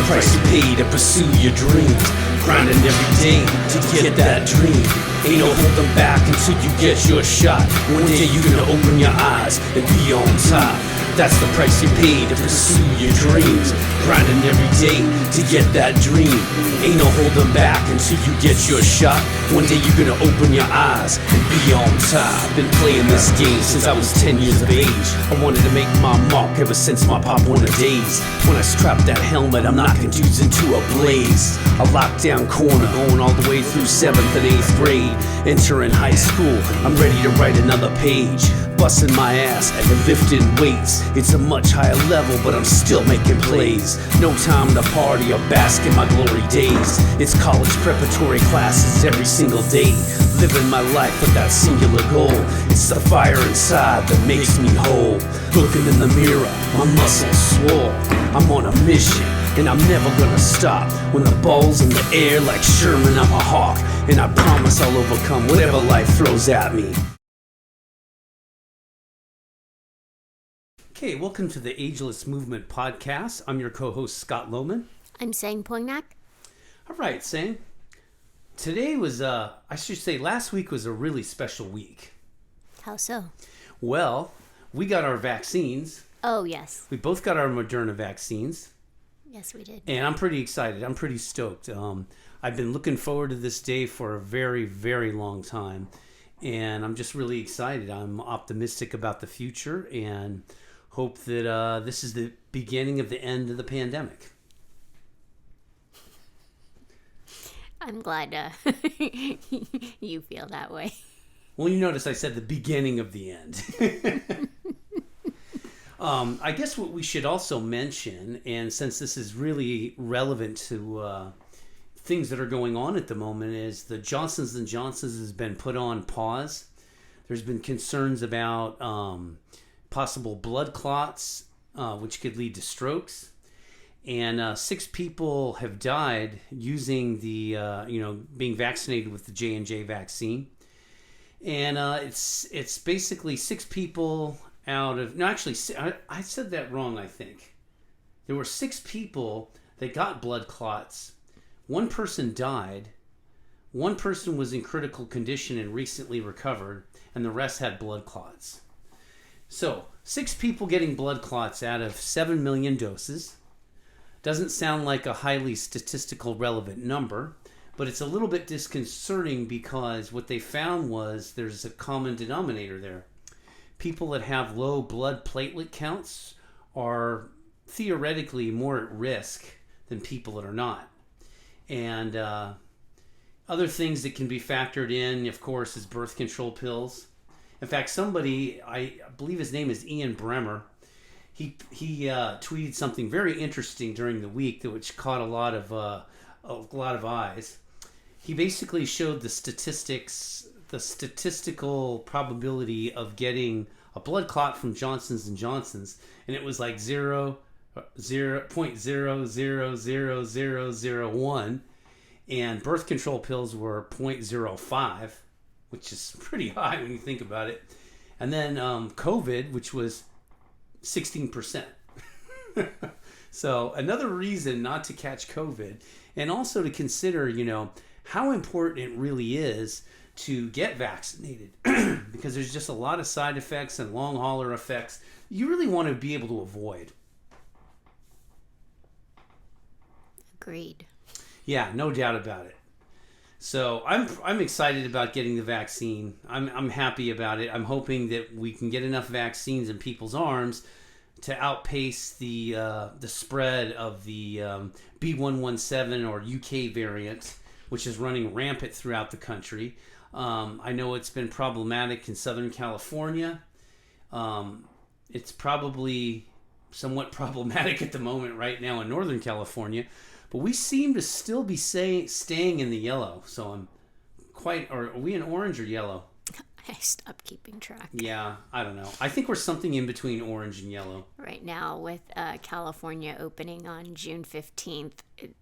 price you pay to pursue your dreams. Grinding every day to get that dream. Ain't no holding back until you get your shot. One day you're gonna open your eyes and be on top. That's the price you pay to pursue your dreams. Grinding every day to get that dream. Ain't no holding back until you get your shot. One day you're gonna open your eyes and be on top. Been playing this game since I was 10 years of age. I wanted to make my mark ever since my Pop Warner days. When I strapped that helmet, I'm knocking dudes into a blaze. A lockdown corner going all the way through 7th and 8th grade. Entering high school, I'm ready to write another page. Busting my ass and lifting weights. It's a much higher level, but I'm still making plays. No time to party or bask in my glory days. It's college preparatory classes every single day. Living my life with that singular goal. It's the fire inside that makes me whole. Looking in the mirror, my muscles swole. I'm on a mission, and I'm never gonna stop. When the ball's in the air like Sherman, I'm a hawk. And I promise I'll overcome whatever life throws at me. Okay, welcome to the Ageless Movement Podcast. I'm your co-host, Scott Lohman. I'm Sang Poignac. All right, Sang. Today was, last week was a really special week. How so? Well, we got our vaccines. Oh, yes. We both got our Moderna vaccines. Yes, we did. And I'm pretty excited. I'm pretty stoked. I've been looking forward to this day for a very, very long time. And I'm just really excited. I'm optimistic about the future and hope that this is the beginning of the end of the pandemic. I'm glad you feel that way. Well, you notice I said the beginning of the end. I guess what we should also mention, and since this is really relevant to things that are going on at the moment, is the Johnson & Johnson's has been put on pause. There's been concerns about possible blood clots, which could lead to strokes. And 6 people have died using the, being vaccinated with the J&J vaccine. And it's basically 6 people out of, no, actually, I said that wrong, I think. There were 6 people that got blood clots. 1 person died. 1 person was in critical condition and recently recovered, and the rest had blood clots. So, 6 people getting blood clots out of 7 million doses. Doesn't sound like a highly statistical relevant number, but it's a little bit disconcerting because what they found was there's a common denominator there. People that have low blood platelet counts are theoretically more at risk than people that are not. And other things that can be factored in, of course, is birth control pills. In fact, somebody, I believe his name is Ian Bremmer, he tweeted something very interesting during the week which caught a lot of eyes. He basically showed the statistical probability of getting a blood clot from Johnson & Johnson's, and it was like 0.000001, and birth control pills were 0.05, which is pretty high when you think about it. And then COVID, which was 16%. So another reason not to catch COVID, and also to consider, how important it really is to get vaccinated because there's just a lot of side effects and long hauler effects you really want to be able to avoid. Agreed. Yeah, no doubt about it. So I'm excited about getting the vaccine. I'm happy about it. I'm hoping that we can get enough vaccines in people's arms to outpace the spread of the B117 or UK variant, which is running rampant throughout the country. I know it's been problematic in Southern California. It's probably somewhat problematic at the moment right now in Northern California. But we seem to still be staying in the yellow. So are we in orange or yellow? I stopped keeping track. Yeah, I don't know. I think we're something in between orange and yellow. Right now, with California opening on June 15th,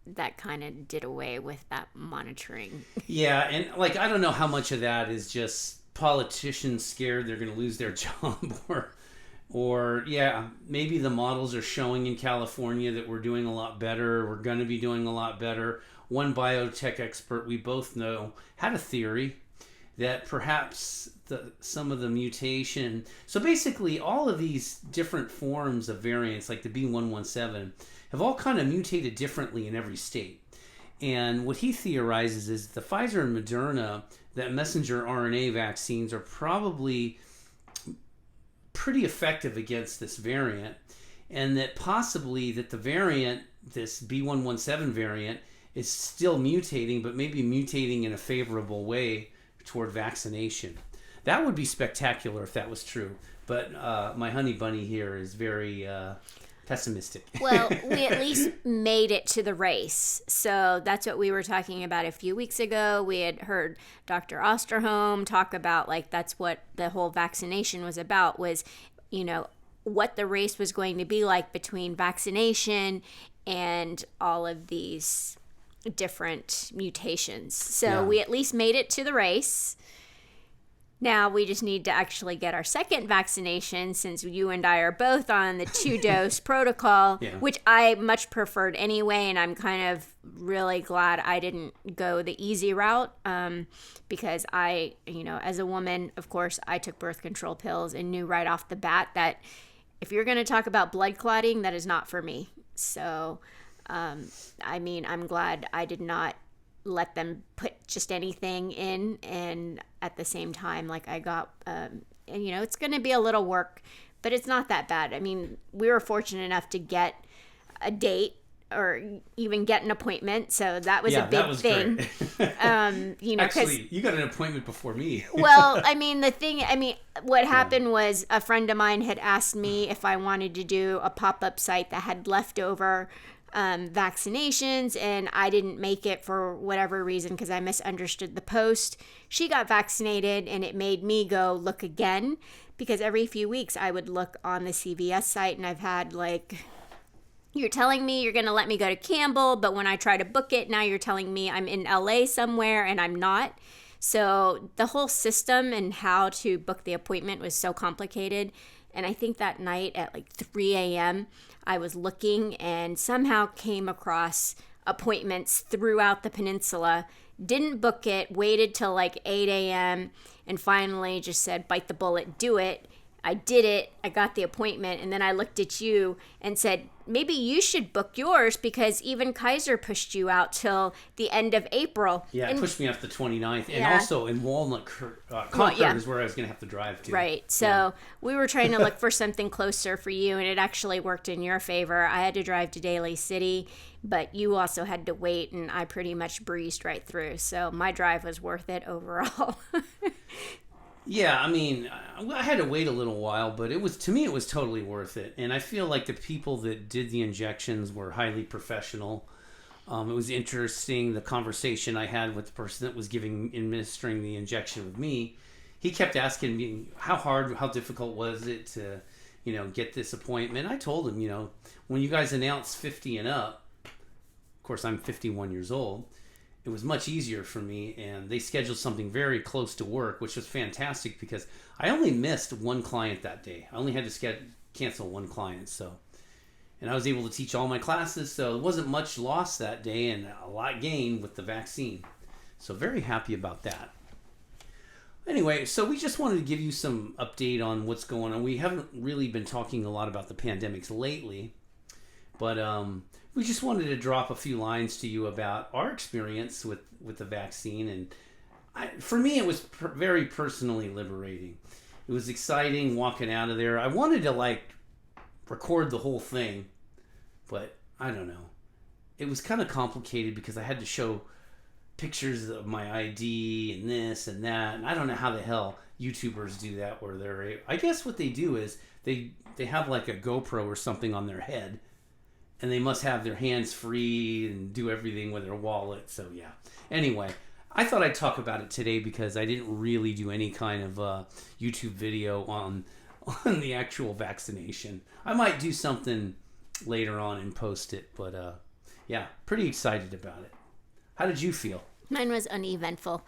that kind of did away with that monitoring. Yeah, and I don't know how much of that is just politicians scared they're going to lose their job Or, yeah, maybe the models are showing in California that we're doing a lot better. We're going to be doing a lot better. One biotech expert we both know had a theory that perhaps some of the mutation... So basically, all of these different forms of variants, like the B117, have all kind of mutated differently in every state. And what he theorizes is the Pfizer and Moderna, that messenger RNA vaccines, are probably pretty effective against this variant, and that possibly that the variant, this B117 variant, is still mutating, but maybe mutating in a favorable way toward vaccination. That would be spectacular if that was true, but my honey bunny here is very pessimistic. Well, we at least made it to the race. So that's what we were talking about a few weeks ago. We had heard Dr. Osterholm talk about, like, that's what the whole vaccination was about, was, you know, what the race was going to be like between vaccination and all of these different mutations. So we at least made it to the race. Now we just need to actually get our second vaccination, since you and I are both on the 2-dose protocol, which I much preferred anyway. And I'm kind of really glad I didn't go the easy route, because I, you know, as a woman, of course, I took birth control pills and knew right off the bat that if you're going to talk about blood clotting, that is not for me. So, I mean, I'm glad I did not let them put just anything in, and at the same time, like, I got and, you know, it's going to be a little work, but it's not that bad. I mean, we were fortunate enough to get a date or even get an appointment, so that was a big thing. You know, actually, you got an appointment before me. Well, I mean, what happened was a friend of mine had asked me if I wanted to do a pop-up site that had leftover vaccinations, and I didn't make it for whatever reason because I misunderstood the post. She got vaccinated, and it made me go look again, because every few weeks I would look on the CVS site, and I've had, like, you're telling me you're going to let me go to Campbell, but when I try to book it, now you're telling me I'm in LA somewhere and I'm not. So the whole system and how to book the appointment was so complicated. And I think that night at like 3 a.m., I was looking and somehow came across appointments throughout the peninsula. Didn't book it, waited till like 8 a.m., and finally just said, bite the bullet, do it. I did it. I got the appointment. And then I looked at you and said, maybe you should book yours, because even Kaiser pushed you out till the end of April. Yeah, it pushed me off the 29th. And also in Walnut, Concord is where I was going to have to drive to. Right. So we were trying to look for something closer for you, and it actually worked in your favor. I had to drive to Daly City, but you also had to wait, and I pretty much breezed right through. So my drive was worth it overall. Yeah, I mean, I had to wait a little while, but to me, it was totally worth it. And I feel like the people that did the injections were highly professional. It was interesting, the conversation I had with the person that was administering the injection with me. He kept asking me how difficult was it to, get this appointment. I told him, when you guys announced 50 and up, of course, I'm 51 years old. It was much easier for me, and they scheduled something very close to work, which was fantastic because I only missed one client that day. I only had to cancel one client, and I was able to teach all my classes, so it wasn't much loss that day and a lot gained with the vaccine. So very happy about that. Anyway, so we just wanted to give you some update on what's going on. We haven't really been talking a lot about the pandemics lately, but we just wanted to drop a few lines to you about our experience with the vaccine. And for me, it was very personally liberating. It was exciting walking out of there. I wanted to record the whole thing, but I don't know. It was kind of complicated because I had to show pictures of my ID and this and that. And I don't know how the hell YouTubers do that, where I guess what they do is they have like a GoPro or something on their head, and they must have their hands free and do everything with their wallet. So, yeah. Anyway, I thought I'd talk about it today because I didn't really do any kind of YouTube video on the actual vaccination. I might do something later on and post it. But, yeah, pretty excited about it. How did you feel? Mine was uneventful.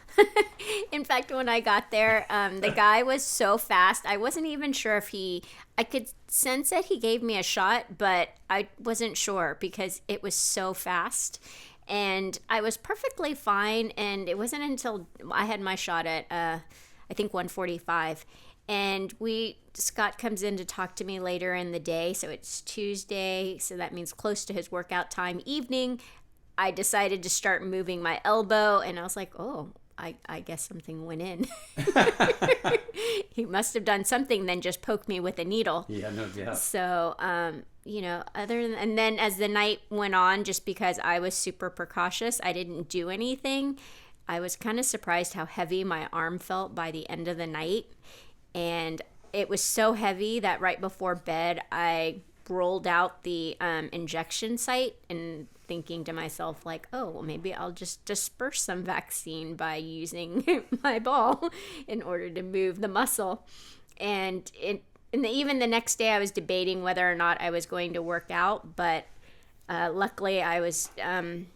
In fact, when I got there, the guy was so fast. I wasn't even sure if I could sense that he gave me a shot, but I wasn't sure because it was so fast. And I was perfectly fine. And it wasn't until I had my shot at, I think 145. And Scott comes in to talk to me later in the day. So it's Tuesday. So that means close to his workout time evening. I decided to start moving my elbow, and I was like, oh, I guess something went in. He must have done something than just poke me with a needle. Yeah, no, yeah. So, and then as the night went on, just because I was super precautious, I didn't do anything. I was kind of surprised how heavy my arm felt by the end of the night. And it was so heavy that right before bed, I rolled out the injection site and thinking to myself like, oh, well, maybe I'll just disperse some vaccine by using my ball in order to move the muscle. And even the next day I was debating whether or not I was going to work out, but luckily I was kind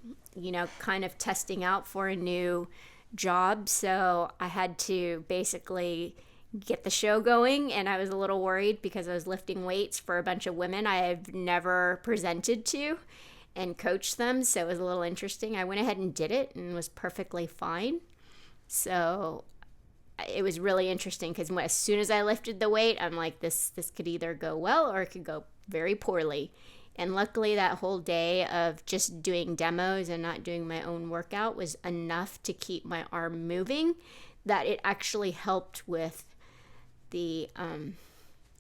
of testing out for a new job, so I had to basically get the show going, and I was a little worried because I was lifting weights for a bunch of women I have never presented to and coached them, so it was a little interesting. I went ahead and did it and was perfectly fine. So it was really interesting because as soon as I lifted the weight, I'm like, this could either go well or it could go very poorly. And luckily that whole day of just doing demos and not doing my own workout was enough to keep my arm moving, that it actually helped with the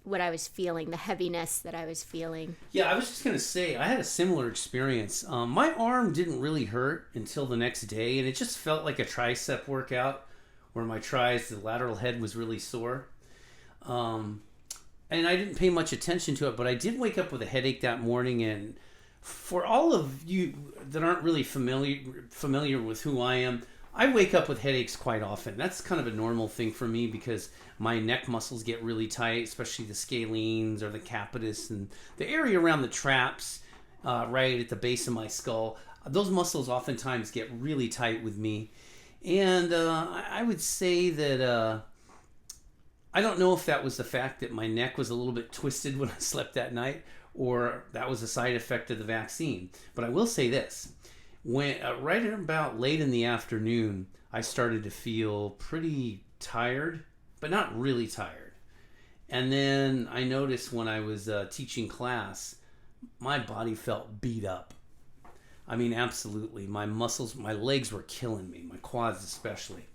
what I was feeling, the heaviness that I was feeling. Yeah, I was just going to say, I had a similar experience. My arm didn't really hurt until the next day, and it just felt like a tricep workout where my tries, the lateral head was really sore. And I didn't pay much attention to it, but I did wake up with a headache that morning. And for all of you that aren't really familiar with who I am, I wake up with headaches quite often. That's kind of a normal thing for me because my neck muscles get really tight, especially the scalenes or the capitis and the area around the traps, right at the base of my skull. Those muscles oftentimes get really tight with me. And I would say that I don't know if that was the fact that my neck was a little bit twisted when I slept that night, or that was a side effect of the vaccine. But I will say this. When right about late in the afternoon, I started to feel pretty tired, but not really tired. And then I noticed when I was teaching class, my body felt beat up. I mean, absolutely. My muscles, my legs were killing me, my quads especially.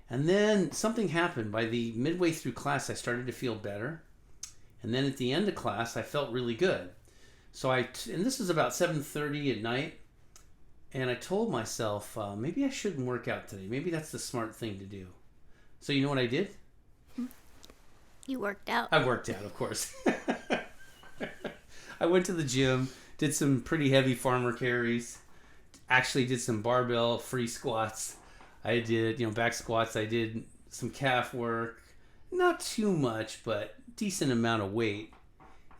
And then something happened. By the midway through class, I started to feel better. And then at the end of class, I felt really good. So and this was about 7:30 at night. And I told myself, maybe I shouldn't work out today. Maybe that's the smart thing to do. So you know what I did? You worked out. I worked out, of course. I went to the gym, did some pretty heavy farmer carries, actually did some barbell free squats. I did, back squats. I did some calf work. Not too much, but decent amount of weight.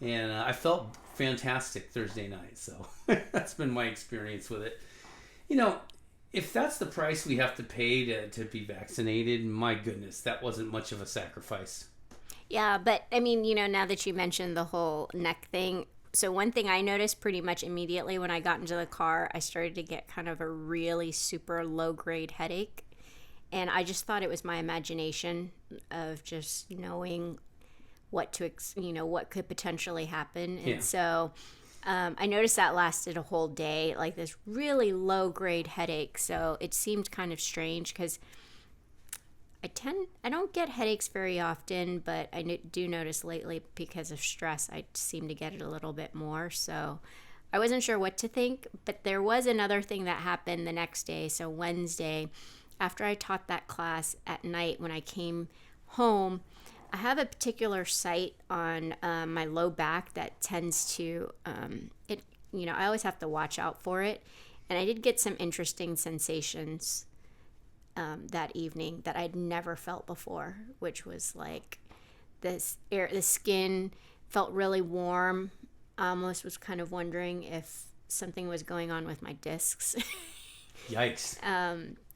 And I felt fantastic Thursday night. So that's been my experience with it. If that's the price we have to pay to be vaccinated, my goodness, that wasn't much of a sacrifice. Yeah, but I mean, now that you mentioned the whole neck thing, so one thing I noticed pretty much immediately when I got into the car, I started to get kind of a really super low-grade headache. And I just thought it was my imagination of just knowing what could potentially happen. And so I noticed that lasted a whole day, like this really low-grade headache. So it seemed kind of strange because I don't get headaches very often, but I do notice lately because of stress, I seem to get it a little bit more. So I wasn't sure what to think, but there was another thing that happened the next day. So Wednesday, after I taught that class at night, when I came home, I have a particular site on my low back that tends to, I always have to watch out for it. And I did get some interesting sensations that evening that I'd never felt before, which was like the skin felt really warm. I almost was kind of wondering if something was going on with my discs. Yikes.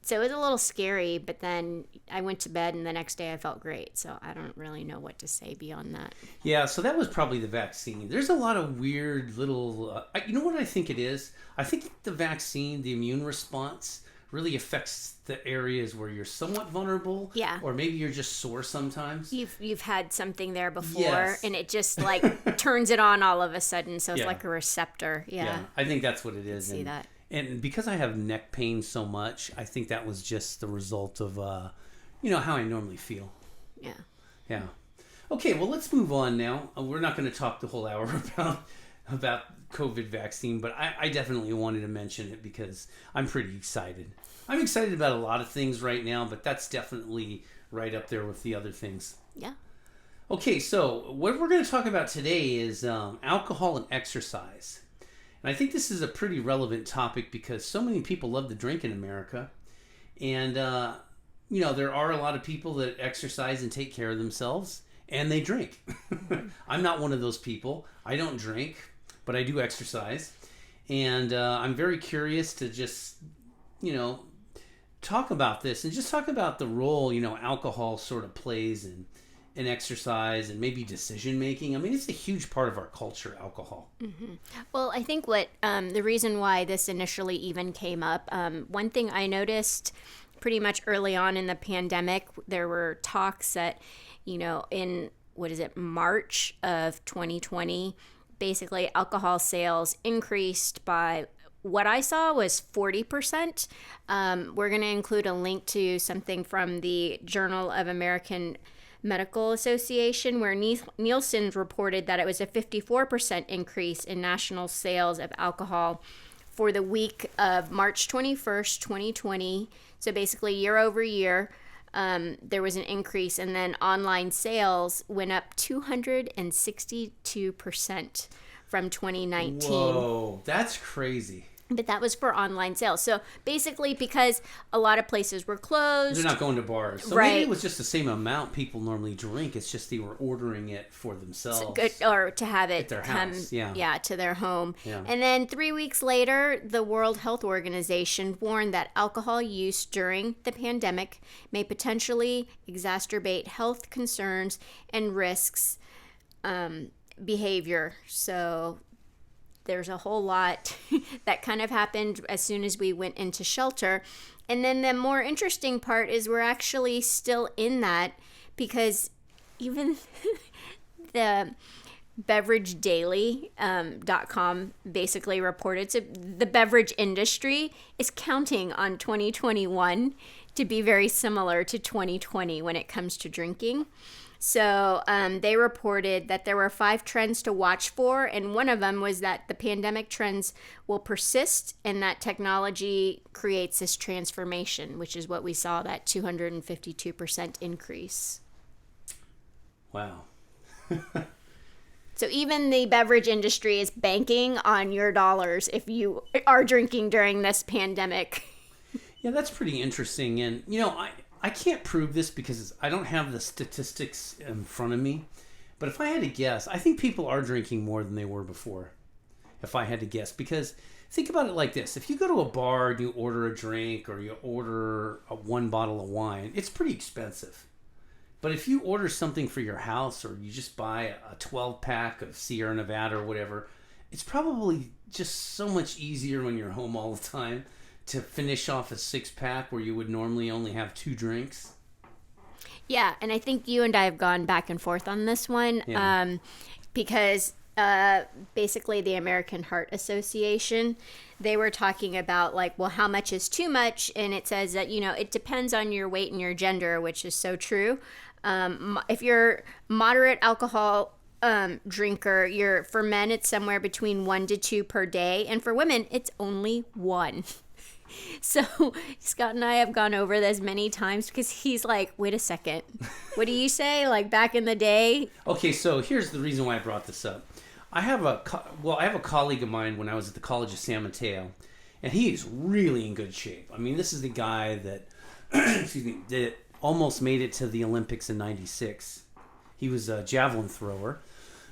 So it was a little scary, but then I went to bed and the next day I felt great. So I don't really know what to say beyond that. Yeah, so that was probably the vaccine. There's a lot of weird little... you know what I think it is? I think the vaccine, the immune response, really affects the areas where you're somewhat vulnerable. Yeah. Or maybe you're just sore sometimes. You've had something there before, Yes. and it just like turns it on all of a sudden. So it's Yeah. like a receptor. Yeah. I think that's what it is. See that. And because I have neck pain so much, I think that was just the result of, how I normally feel. Yeah. Yeah. Okay, well, let's move on now. We're not going to talk the whole hour about COVID vaccine, but I definitely wanted to mention it because I'm pretty excited. I'm excited about a lot of things right now, but that's definitely right up there with the other things. Yeah. Okay, so what we're going to talk about today is alcohol and exercise. And I think this is a pretty relevant topic because so many people love to drink in America. And, there are a lot of people that exercise and take care of themselves, and they drink. I'm not one of those people. I don't drink, but I do exercise. And I'm very curious to just, talk about this and just talk about the role, alcohol sort of plays in exercise and maybe decision making. I mean, it's a huge part of our culture, alcohol. Mm-hmm. Well, I think what the reason why this initially even came up, one thing I noticed pretty much early on in the pandemic, there were talks that, in March of 2020, basically alcohol sales increased by what I saw was 40%. We're going to include a link to something from the Journal of American Medical Association, where Nielsen reported that it was a 54% increase in national sales of alcohol for the week of March 21st, 2020. So basically year over year, there was an increase, and then online sales went up 262% from 2019. Whoa, that's crazy. But that was for online sales. So basically, because a lot of places were closed. They're not going to bars. So right. Maybe it was just the same amount people normally drink. It's just they were ordering it for themselves. Or to have it at their come house. Yeah, to their home. Yeah. And then 3 weeks later, the World Health Organization warned that alcohol use during the pandemic may potentially exacerbate health concerns and risks behavior. So there's a whole lot that kind of happened as soon as we went into shelter. And then the more interesting part is we're actually still in that, because even the beveragedaily.com basically reported, so the beverage industry is counting on 2021 to be very similar to 2020 when it comes to drinking. So they reported that there were 5 trends to watch for, and one of them was that the pandemic trends will persist and that technology creates this transformation, which is what we saw, that 252% increase. Wow. So even the beverage industry is banking on your dollars if you are drinking during this pandemic. Yeah, that's pretty interesting. And, I can't prove this because I don't have the statistics in front of me. But if I had to guess, I think people are drinking more than they were before. If I had to guess. Because think about it like this. If you go to a bar and you order a drink or you order one bottle of wine, it's pretty expensive. But if you order something for your house or you just buy a 12-pack of Sierra Nevada or whatever, it's probably just so much easier when you're home all the time to finish off a 6-pack where you would normally only have 2 drinks. Yeah, and I think you and I have gone back and forth on this one, because basically the American Heart Association, they were talking about how much is too much, and it says that, it depends on your weight and your gender, which is so true. If you're moderate alcohol drinker, for men it's somewhere between 1 to 2 per day, and for women it's only 1. So Scott and I have gone over this many times because he's like, wait a second, what do you say? Back in the day? Okay, so here's the reason why I brought this up. I have a colleague of mine when I was at the College of San Mateo, and he is really in good shape. I mean, this is the guy that, that almost made it to the Olympics in '96. He was a javelin thrower.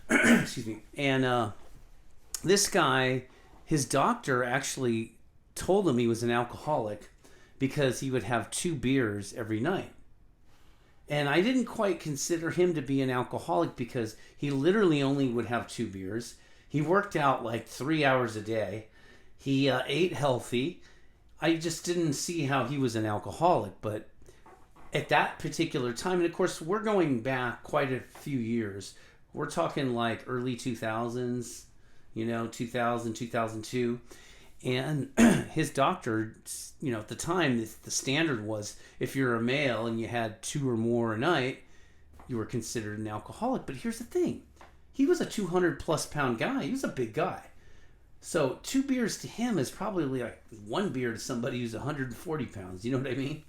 And this guy, his doctor actually told him he was an alcoholic because he would have 2 beers every night. And I didn't quite consider him to be an alcoholic because he literally only would have 2 beers. He worked out like 3 hours a day. He ate healthy. I just didn't see how he was an alcoholic. But at that particular time, and of course, we're going back quite a few years. We're talking like early 2000s, 2000, 2002. And his doctor, at the time, the standard was if you're a male and you had 2 or more a night, you were considered an alcoholic. But here's the thing. He was a 200 plus pound guy. He was a big guy. So 2 beers to him is probably like 1 beer to somebody who's 140 pounds. You know what I mean?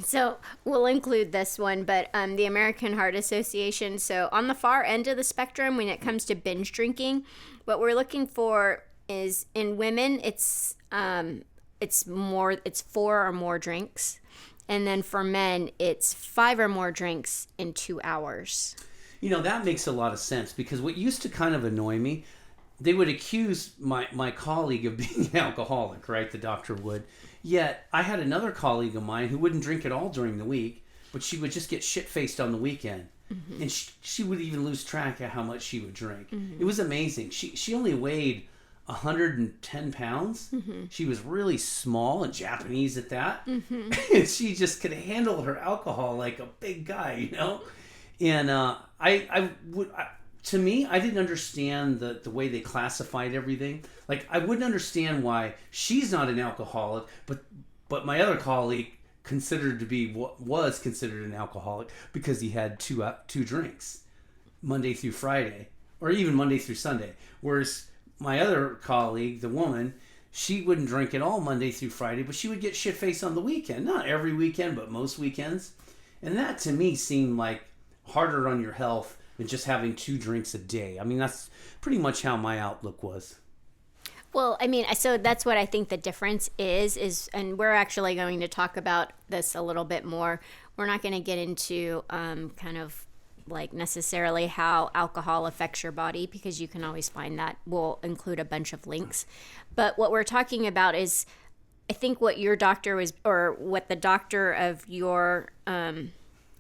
So we'll include this one, but the American Heart Association. So on the far end of the spectrum, when it comes to binge drinking, what we're looking for is in women, it's 4 or more drinks. And then for men, it's 5 or more drinks in 2 hours. That makes a lot of sense because what used to kind of annoy me, they would accuse my colleague of being an alcoholic, right? The doctor would. Yet I had another colleague of mine who wouldn't drink at all during the week, but she would just get shit-faced on the weekend. Mm-hmm. And she would even lose track of how much she would drink. Mm-hmm. It was amazing. She only weighed 110 pounds. Mm-hmm. She was really small and Japanese at that. Mm-hmm. And she just could handle her alcohol like a big guy, And to me, I didn't understand the way they classified everything. Like, I wouldn't understand why she's not an alcoholic, but my other colleague was considered an alcoholic because he had two drinks Monday through Friday, or even Monday through Sunday. Whereas my other colleague, the woman, she wouldn't drink at all Monday through Friday, but she would get shit-faced on the weekend. Not every weekend, but most weekends. And that, to me, seemed like harder on your health than just having 2 drinks a day. I mean, that's pretty much how my outlook was. Well, I mean, so that's what I think the difference is, and we're actually going to talk about this a little bit more. We're not going to get into kind of like necessarily how alcohol affects your body, because you can always find that. We'll include a bunch of links. But what we're talking about is, I think what your doctor was, or what the doctor of your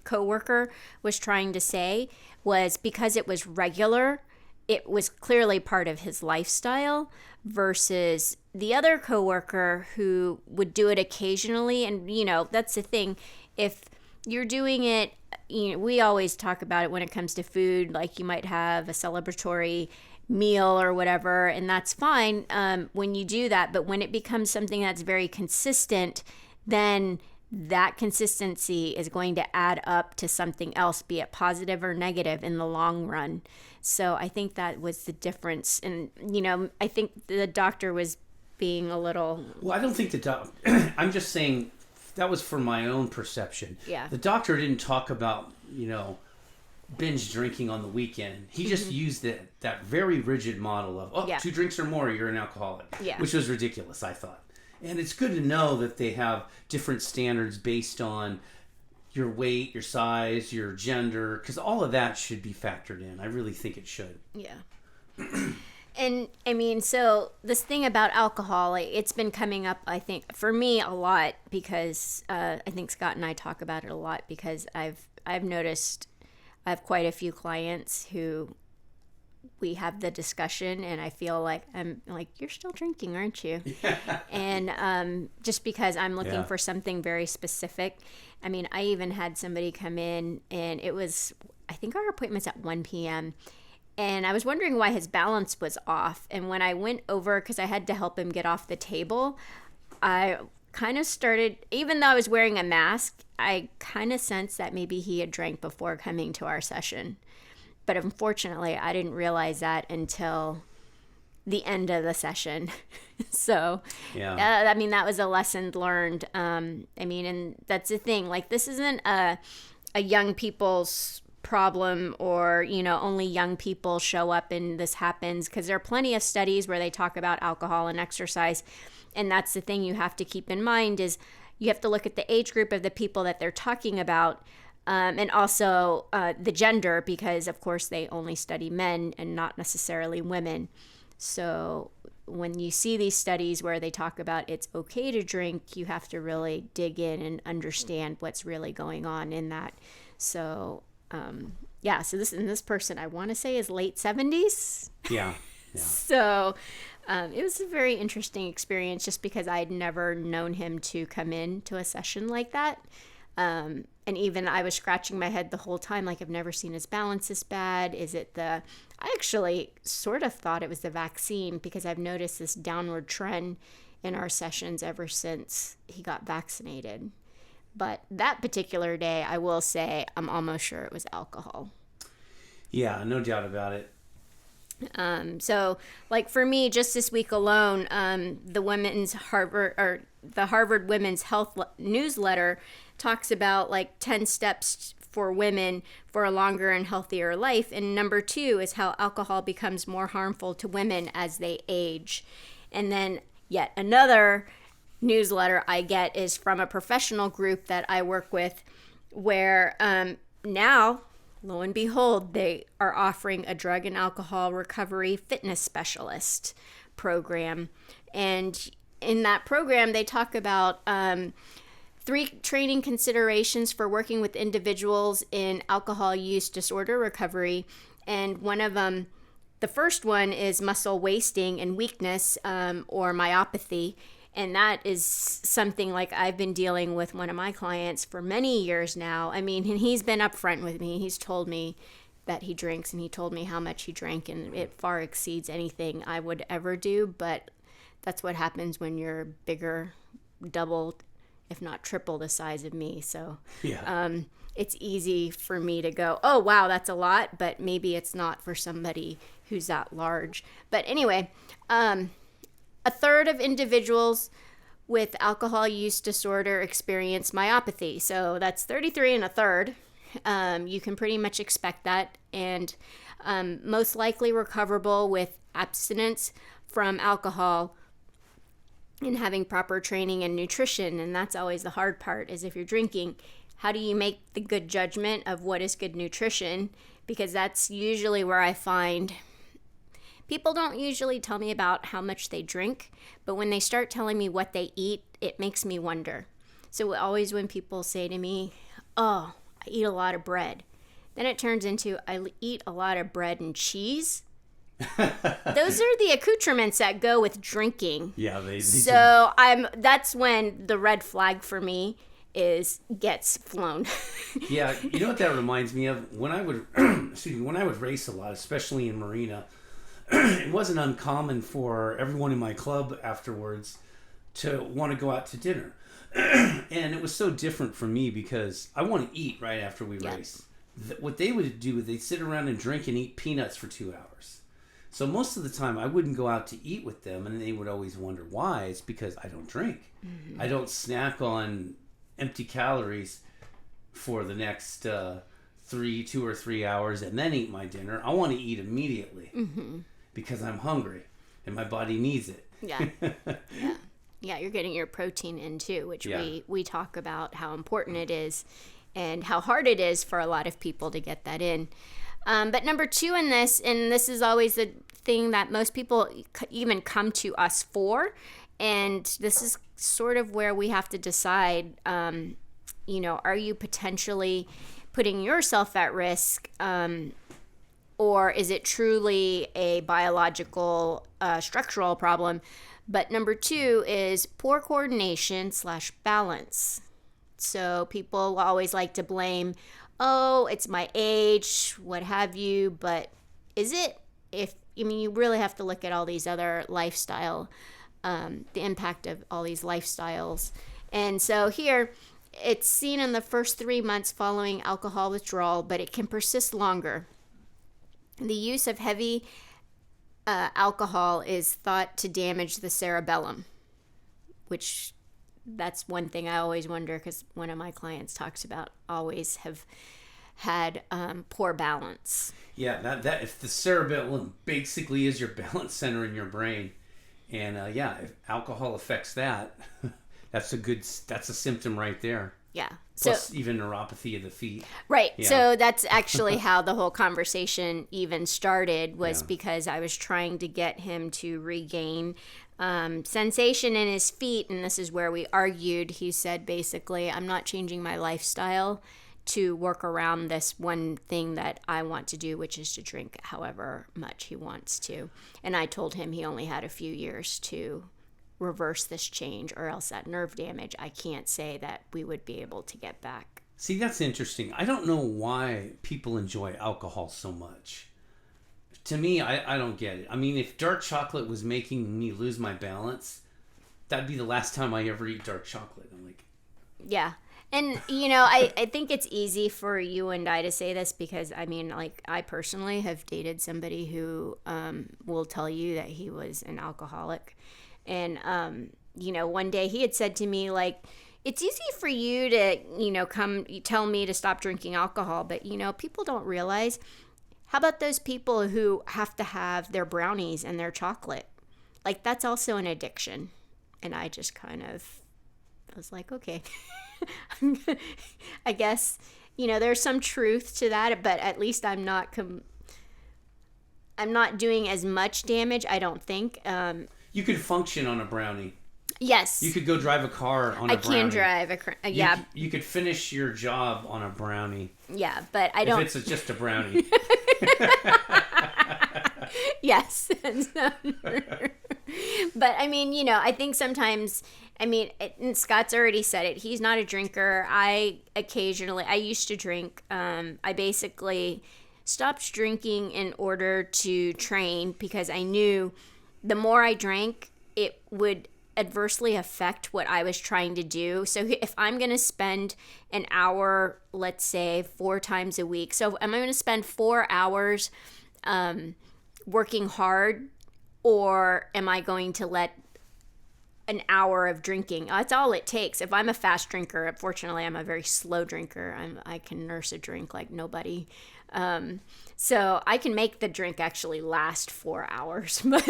coworker was trying to say was, because it was regular, it was clearly part of his lifestyle, versus the other coworker who would do it occasionally. And, that's the thing. If you're doing it, we always talk about it when it comes to food, like you might have a celebratory meal or whatever, and that's fine when you do that. But when it becomes something that's very consistent, then that consistency is going to add up to something else, be it positive or negative in the long run. So I think that was the difference. And, I think the doctor was being a little... Well, I don't think I'm just saying that was for my own perception. Yeah. The doctor didn't talk about, binge drinking on the weekend. He just used that very rigid model of, 2 drinks or more, you're an alcoholic. Yeah. Which was ridiculous, I thought. And it's good to know that they have different standards based on your weight, your size, your gender, because all of that should be factored in. I really think it should. Yeah. And I mean, so this thing about alcohol, it's been coming up, I think, for me a lot, because I think Scott and I talk about it a lot, because I've noticed I have quite a few clients who we have the discussion, and I feel like I'm like, you're still drinking, aren't you? And just because I'm looking for something very specific. I mean, I even had somebody come in, and it was, I think our appointment's at 1 p.m., and I was wondering why his balance was off. And when I went over, because I had to help him get off the table, I kind of started, even though I was wearing a mask, I kind of sensed that maybe he had drank before coming to our session. But unfortunately, I didn't realize that until the end of the session. So, I mean, that was a lesson learned. I mean, and that's the thing. Like, this isn't a young people's problem, or, only young people show up and this happens, because there are plenty of studies where they talk about alcohol and exercise. And that's the thing you have to keep in mind, is you have to look at the age group of the people that they're talking about. And also the gender, because of course they only study men and not necessarily women. So when you see these studies where they talk about it's okay to drink, you have to really dig in and understand what's really going on in that. So, so this person, I want to say, is late 70s. Yeah. So it was a very interesting experience just because I'd never known him to come in to a session like that. And even I was scratching my head the whole time, like, I've never seen his balance this bad. I actually sort of thought it was the vaccine, because I've noticed this downward trend in our sessions ever since he got vaccinated. But that particular day, I will say, I'm almost sure it was alcohol. Yeah, no doubt about it. So, like, for me, just this week alone, the Harvard Women's Health newsletter talks about like 10 steps for women for a longer and healthier life. And number 2 is how alcohol becomes more harmful to women as they age. And then yet another newsletter I get is from a professional group that I work with, where now, lo and behold, they are offering a drug and alcohol recovery fitness specialist program. And in that program, they talk about 3 training considerations for working with individuals in alcohol use disorder recovery. And one of them, the first one, is muscle wasting and weakness, or myopathy. And that is something like I've been dealing with one of my clients for many years now. I mean, and he's been upfront with me. He's told me that he drinks, and he told me how much he drank, and it far exceeds anything I would ever do. But that's what happens when you're bigger, double, if not triple the size of me. So it's easy for me to go, oh, wow, that's a lot, but maybe it's not for somebody who's that large. But anyway, a third of individuals with alcohol use disorder experience myopathy. So that's 33 and a third. You can pretty much expect that. And most likely recoverable with abstinence from alcohol and having proper training and nutrition. And that's always the hard part, is if you're drinking, how do you make the good judgment of what is good nutrition? Because that's usually where I find people don't usually tell me about how much they drink, but when they start telling me what they eat, it makes me wonder. So always when people say to me, oh, I eat a lot of bread, then it turns into I eat a lot of bread and cheese. Those are the accoutrements that go with drinking. Yeah, they so that's when the red flag for me gets flown. Yeah, you know what that reminds me of? When I would race a lot, especially in Marina, it wasn't uncommon for everyone in my club afterwards to want to go out to dinner. And it was so different for me because I want to eat right after we race. What they would do is they'd sit around and drink and eat peanuts for 2 hours. So most of the time I wouldn't go out to eat with them, and they would always wonder why. It's because I don't drink. Mm-hmm. I don't snack on empty calories for the next 2 or 3 hours and then eat my dinner. I want to eat immediately because I'm hungry and my body needs it. Yeah. Yeah, you're getting your protein in too, which we talk about how important it is and how hard it is for a lot of people to get that in. But number 2 in this, and this is always the thing that most people even come to us for, and this is sort of where we have to decide, are you potentially putting yourself at risk, or is it truly a biological, structural problem? But number 2 is poor coordination / balance. So people always like to blame, oh, it's my age, what have you, but is it? You really have to look at all these other lifestyle, the impact of all these lifestyles. And so here, it's seen in the first 3 months following alcohol withdrawal, but it can persist longer. The use of heavy alcohol is thought to damage the cerebellum, which that's one thing I always wonder, because one of my clients talks about always have had poor balance. Yeah, that if the cerebellum basically is your balance center in your brain, and if alcohol affects that, that's a symptom right there. Yeah. Plus even neuropathy of the feet. Right. Yeah. So that's actually how the whole conversation even started, was Yeah. because I was trying to get him to regain sensation in his feet. And this is where we argued. He said, basically, I'm not changing my lifestyle to work around this one thing that I want to do, which is to drink however much he wants to. And I told him he only had a few years to reverse this change, or else that nerve damage, I can't say that we would be able to get back. See, that's interesting. I don't know why people enjoy alcohol so much. To me, I don't get it. I mean, if dark chocolate was making me lose my balance, that'd be the last time I ever eat dark chocolate. I'm like... Yeah. And, I think it's easy for you and I to say this because, I mean, like, I personally have dated somebody who will tell you that he was an alcoholic. And, one day he had said to me, like, it's easy for you to, come tell me to stop drinking alcohol. But, people don't realize, how about those people who have to have their brownies and their chocolate? Like, that's also an addiction. And I just I was like, okay, I guess, there's some truth to that, but at least I'm not doing as much damage, I don't think. You could function on a brownie. Yes. You could go drive a car on a brownie. I can drive yeah. You could finish your job on a brownie. Yeah, but I don't. If it's just a brownie. Yes. But I mean, I think sometimes, and Scott's already said it, he's not a drinker. I used to drink. I basically stopped drinking in order to train because I knew the more I drank, it would adversely affect what I was trying to do. So if I'm going to spend an hour, let's say 4 times a week, so am I going to spend 4 hours working hard, or am I going to let an hour of drinking? That's all it takes. If I'm a fast drinker, unfortunately, I'm a very slow drinker. I can nurse a drink like nobody. So I can make the drink actually last 4 hours, but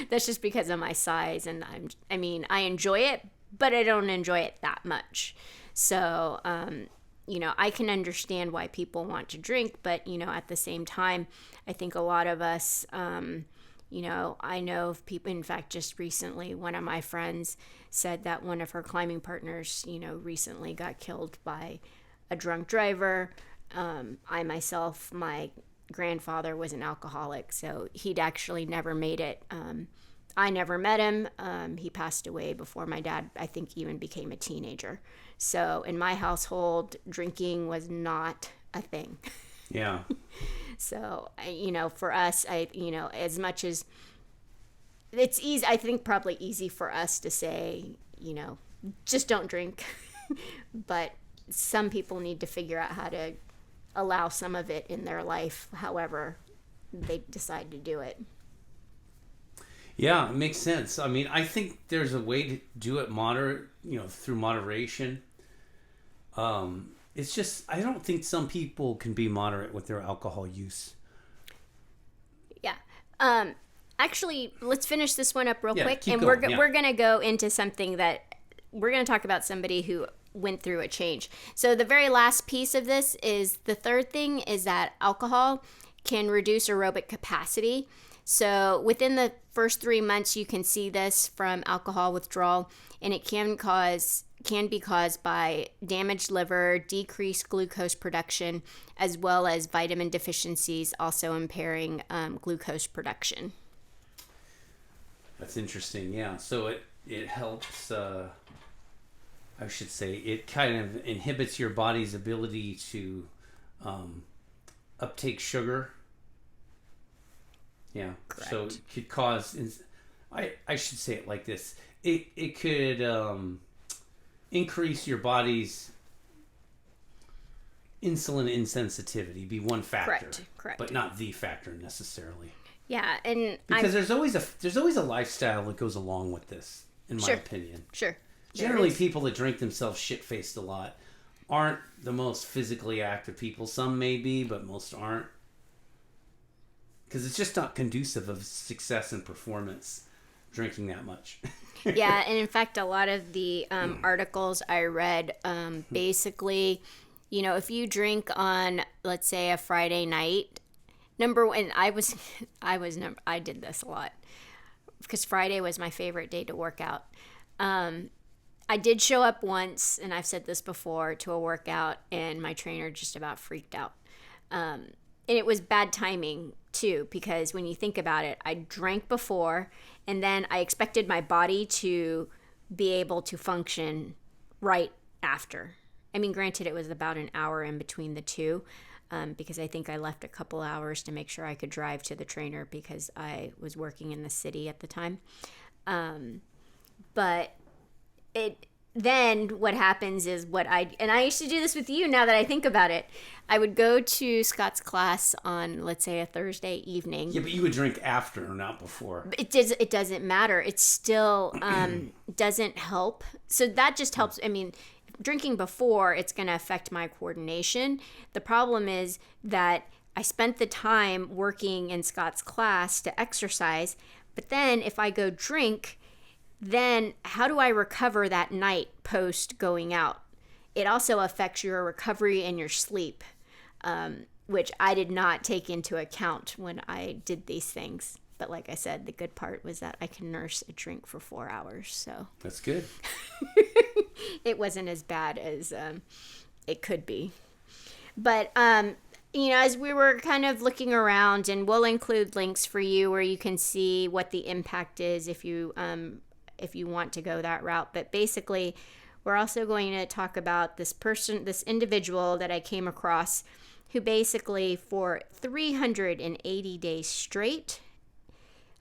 that's just because of my size. And I enjoy it, but I don't enjoy it that much. So, I can understand why people want to drink, but, at the same time, I think a lot of us, I know of people, in fact, just recently, one of my friends said that one of her climbing partners, recently got killed by a drunk driver. I myself, my grandfather was an alcoholic, so he'd actually never made it. I never met him. He passed away before my dad, I think, even became a teenager. So in my household, drinking was not a thing. Yeah. So, for us, as much as it's easy, I think probably easy for us to say, just don't drink. But some people need to figure out how to allow some of it in their life, however they decide to do it. Yeah, it makes sense. I mean, I think there's a way to do it through moderation. It's just, I don't think some people can be moderate with their alcohol use. Yeah. Actually, let's finish this one up real quick. And we're going to go into something that we're going to talk about, somebody who went through a change. So the very last piece of this is, the third thing is that alcohol can reduce aerobic capacity. So within the first 3 months, you can see this from alcohol withdrawal, and it can be caused by damaged liver, decreased glucose production, as well as vitamin deficiencies also impairing glucose production. That's interesting. Yeah. So it helps, I should say, it kind of inhibits your body's ability to uptake sugar. Yeah. Correct. So it could cause, I should say it like this. It could increase your body's insulin insensitivity, be one factor. Correct. But not the factor necessarily. Yeah, and because there's always a lifestyle that goes along with this, in my opinion. Sure. Generally, people that drink themselves shit-faced a lot aren't the most physically active people. Some may be, but most aren't. Because it's just not conducive of success and performance drinking that much. Yeah, and in fact, a lot of the articles I read basically, if you drink on, let's say, a Friday night, number one, I did this a lot because Friday was my favorite day to work out. I did show up once, and I've said this before, to a workout, and my trainer just about freaked out. And it was bad timing too, because when you think about it, I drank before, and then I expected my body to be able to function right after. I mean, granted, it was about an hour in between the two, because I think I left a couple hours to make sure I could drive to the trainer because I was working in the city at the time. But then what happens is and I used to do this with you now that I think about it. I would go to Scott's class on, let's say, a Thursday evening. Yeah, but you would drink after, not before. It doesn't matter. It still doesn't help. So that just helps. I mean, drinking before, it's going to affect my coordination. The problem is that I spent the time working in Scott's class to exercise, but then if I go drink, then how do I recover that night post going out? It also affects your recovery and your sleep, which I did not take into account when I did these things. But like I said, the good part was that I can nurse a drink for 4 hours. So that's good. It wasn't as bad as it could be. But, as we were kind of looking around, and we'll include links for you where you can see what the impact is if you want to go that route. But basically, we're also going to talk about this individual that I came across who basically for 380 days straight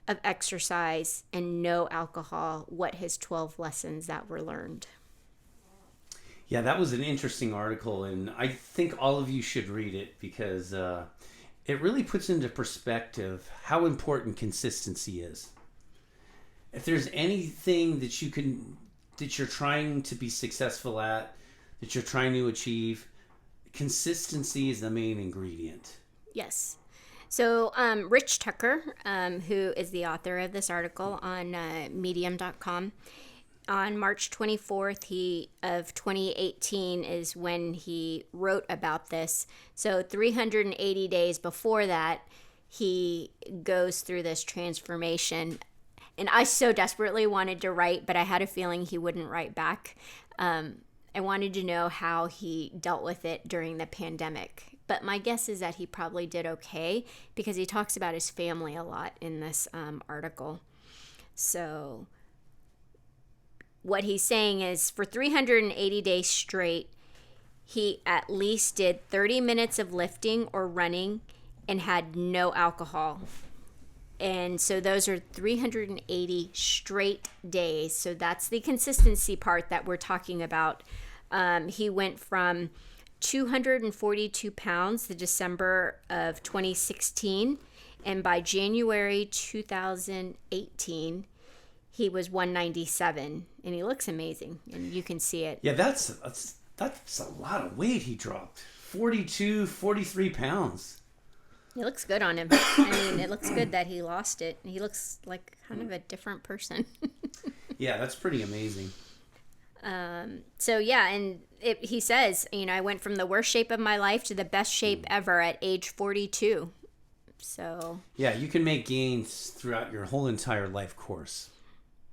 of exercise and no alcohol, what his 12 lessons that were learned. Yeah, that was an interesting article, and I think all of you should read it because it really puts into perspective how important consistency is. If there's anything that you're trying to be successful at, that you're trying to achieve, consistency is the main ingredient. Yes. So Rich Tucker, who is the author of this article on medium.com, on March 24th of 2018 is when he wrote about this. So 380 days before that, he goes through this transformation. And I so desperately wanted to write, but I had a feeling he wouldn't write back. I wanted to know how he dealt with it during the pandemic. But my guess is that he probably did okay because he talks about his family a lot in this article. So what he's saying is for 380 days straight, he at least did 30 minutes of lifting or running and had no alcohol. And so those are 380 straight days. So that's the consistency part that we're talking about. He went from 242 pounds the December of 2016. And by January 2018, he was 197. And he looks amazing. And you can see it. Yeah, that's a lot of weight he dropped. 43 pounds. It looks good on him. I mean, it looks good that he lost it. He looks like kind of a different person. Yeah, that's pretty amazing. So yeah, and he says, I went from the worst shape of my life to the best shape ever at age 42. So yeah, you can make gains throughout your whole entire life course.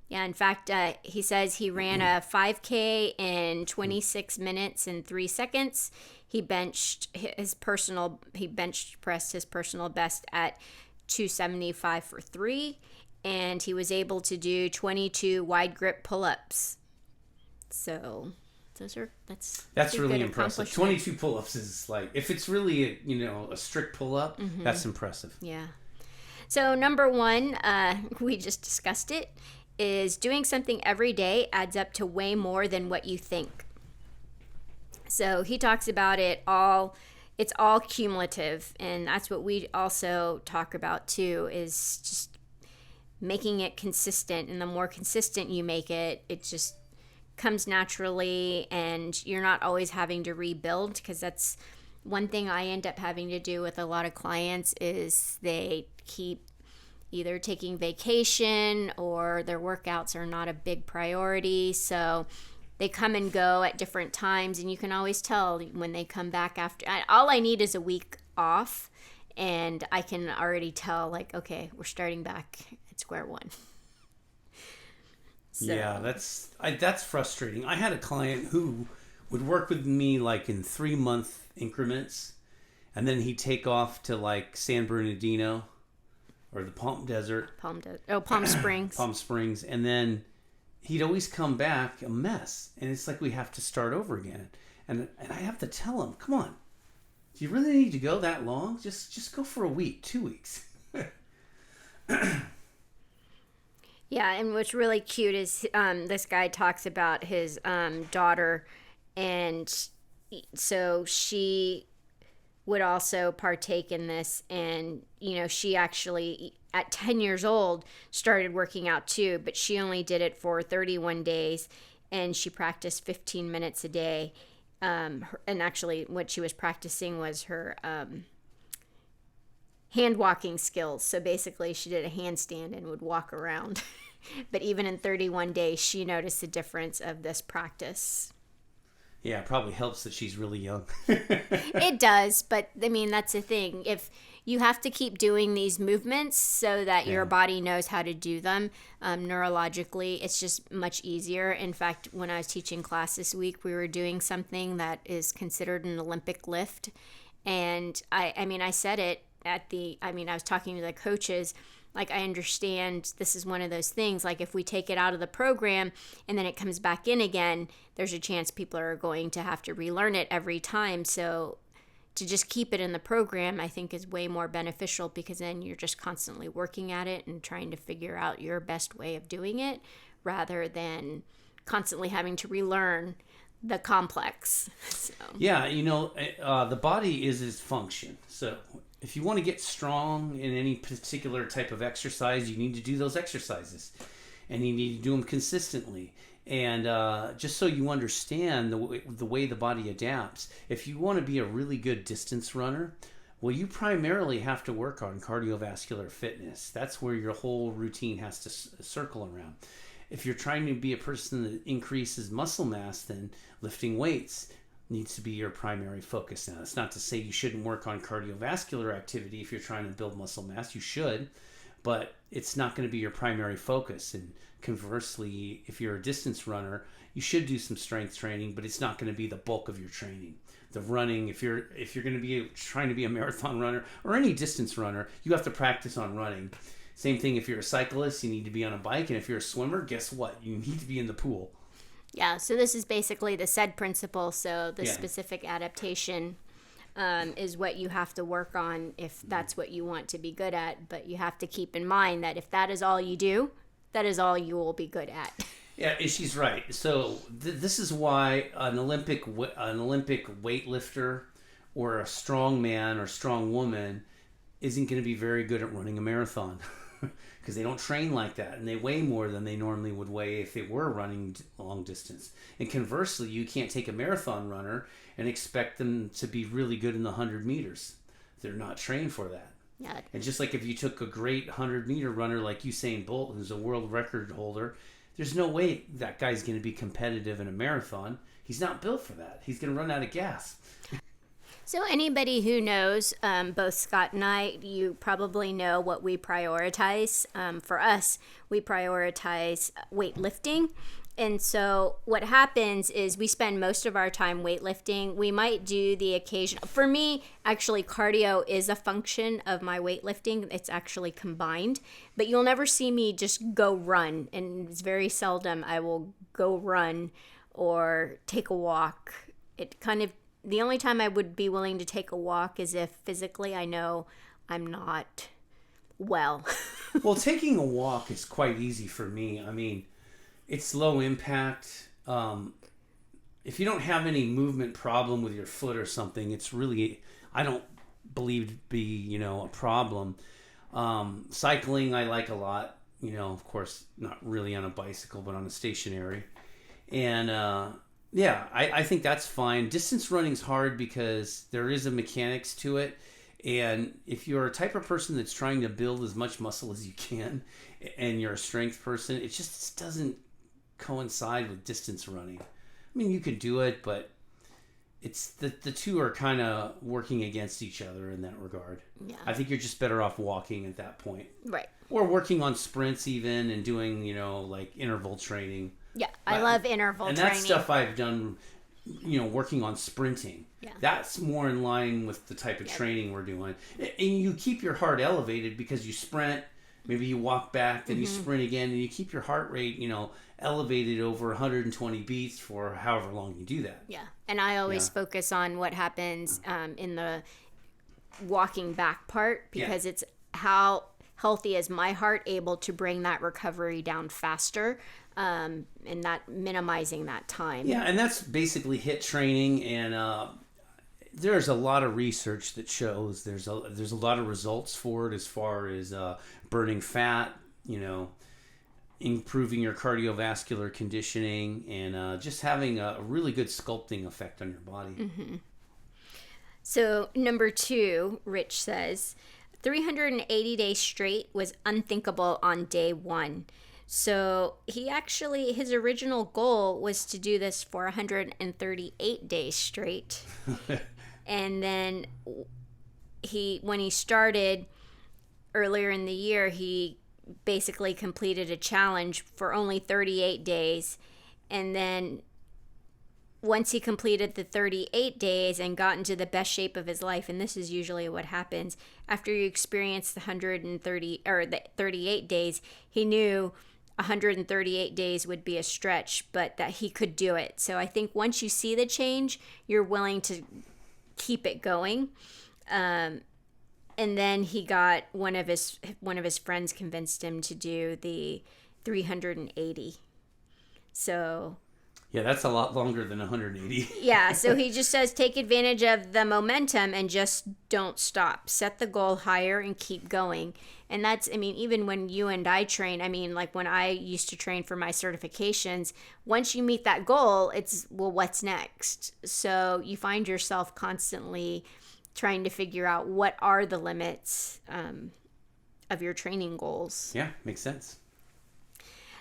Yeah, in fact, he says he ran a 5K in 26 minutes and 3 seconds. He bench pressed his personal best at 275 for 3, and he was able to do 22 wide grip pull-ups. So that's really impressive. 22 pull-ups is like, if it's really a strict pull-up, that's impressive. Yeah. So number 1, we just discussed it, is doing something every day adds up to way more than what you think. So he talks about it's all cumulative, and that's what we also talk about too, is just making it consistent. And the more consistent you make it, it just comes naturally, and you're not always having to rebuild, because that's one thing I end up having to do with a lot of clients is they keep either taking vacation or their workouts are not a big priority. So they come and go at different times, and you can always tell when they come back after. All I need is a week off, and I can already tell, like, okay, we're starting back at square one. So. Yeah, that's frustrating. I had a client who would work with me like in 3-month increments, and then he'd take off to like San Bernardino or the Palm Springs. Palm Springs, and then he'd always come back a mess, and it's like we have to start over again. And I have to tell him, come on, do you really need to go that long? Just go for a week, 2 weeks. Yeah, and what's really cute is this guy talks about his daughter, and so she would also partake in this, and she actually at 10 years old started working out too, but she only did it for 31 days, and she practiced 15 minutes a day, and actually what she was practicing was her hand walking skills. So basically she did a handstand and would walk around. But even in 31 days, she noticed the difference of this practice. Yeah, it probably helps that she's really young. It does, but I mean, that's the thing. If you have to keep doing these movements so that your body knows how to do them neurologically, it's just much easier. In fact, when I was teaching class this week, we were doing something that is considered an Olympic lift. And I said it I was talking to the coaches, like, I understand this is one of those things, like if we take it out of the program and then it comes back in again, there's a chance people are going to have to relearn it every time. So to just keep it in the program, I think, is way more beneficial, because then you're just constantly working at it and trying to figure out your best way of doing it, rather than constantly having to relearn the complex. So. Yeah, the body is its function. So if you want to get strong in any particular type of exercise, you need to do those exercises, and you need to do them consistently. And just so you understand the way the body adapts, if you want to be a really good distance runner, well, you primarily have to work on cardiovascular fitness. That's where your whole routine has to circle around. If you're trying to be a person that increases muscle mass, then lifting weights needs to be your primary focus. Now, that's not to say you shouldn't work on cardiovascular activity if you're trying to build muscle mass. You should, but it's not going to be your primary focus. And conversely, if you're a distance runner, you should do some strength training, but it's not going to be the bulk of your training. The running, if you're going to be trying to be a marathon runner or any distance runner, you have to practice on running. Same thing if you're a cyclist, you need to be on a bike, and if you're a swimmer, guess what? You need to be in the pool. Yeah, so this is basically the SAID principle. So the specific adaptation is what you have to work on if that's what you want to be good at. But you have to keep in mind that if that is all you do, that is all you will be good at. Yeah, she's right. So this is why an Olympic weightlifter or a strong man or strong woman isn't going to be very good at running a marathon. Because they don't train like that, and they weigh more than they normally would weigh if they were running long distance. And conversely, you can't take a marathon runner and expect them to be really good in the 100 meters. They're not trained for that. Yeah. And just like if you took a great 100-meter runner like Usain Bolt, who's a world record holder, there's no way that guy's going to be competitive in a marathon. He's not built for that. He's going to run out of gas. So anybody who knows both Scott and I, you probably know what we prioritize. For us, we prioritize weightlifting. And so what happens is we spend most of our time weightlifting. We might do the occasion. For me, actually, cardio is a function of my weightlifting. It's actually combined. But you'll never see me just go run. And it's very seldom I will go run or take a walk. The only time I would be willing to take a walk is if physically I know I'm not well. Well, taking a walk is quite easy for me. I mean, it's low impact. If you don't have any movement problem with your foot or something, it's really, I don't believe to be, a problem. Cycling, I like a lot. Of course, not really on a bicycle, but on a stationary. And, yeah, I think that's fine. Distance running's hard because there is a mechanics to it, And if you're a type of person that's trying to build as much muscle as you can, and you're a strength person, it just doesn't coincide with distance running. I mean, you could do it, but it's the two are kind of working against each other in that regard. Yeah. I think you're just better off walking at that point. Right. Or working on sprints even and doing, like interval training. Yeah, I love interval training. And that's stuff I've done, working on sprinting. Yeah. That's more in line with the type of training we're doing. And you keep your heart elevated because you sprint, maybe you walk back, then you sprint again, and you keep your heart rate, elevated over 120 beats for however long you do that. Yeah. And I always focus on what happens in the walking back part, because it's how healthy is my heart able to bring that recovery down faster, and that minimizing that time. Yeah, and that's basically HIIT training, and there's a lot of research that shows there's a lot of results for it as far as burning fat, improving your cardiovascular conditioning, and just having a really good sculpting effect on your body. Mm-hmm. So number 2, Rich says, 380 days straight was unthinkable on day 1. So his original goal was to do this for 138 days straight. And then when he started earlier in the year, he basically completed a challenge for only 38 days. And then once he completed the 38 days and got into the best shape of his life, and this is usually what happens after you experience the 38 days, he knew 138 days would be a stretch, but that he could do it. So I think once you see the change, you're willing to keep it going. And then he got one of his friends convinced him to do the 380. So yeah, that's a lot longer than 180. Yeah, so he just says take advantage of the momentum and just don't stop. Set the goal higher and keep going. And that's, even when you and I train, like when I used to train for my certifications, once you meet that goal, it's, well, what's next? So you find yourself constantly trying to figure out what are the limits of your training goals. Yeah, makes sense.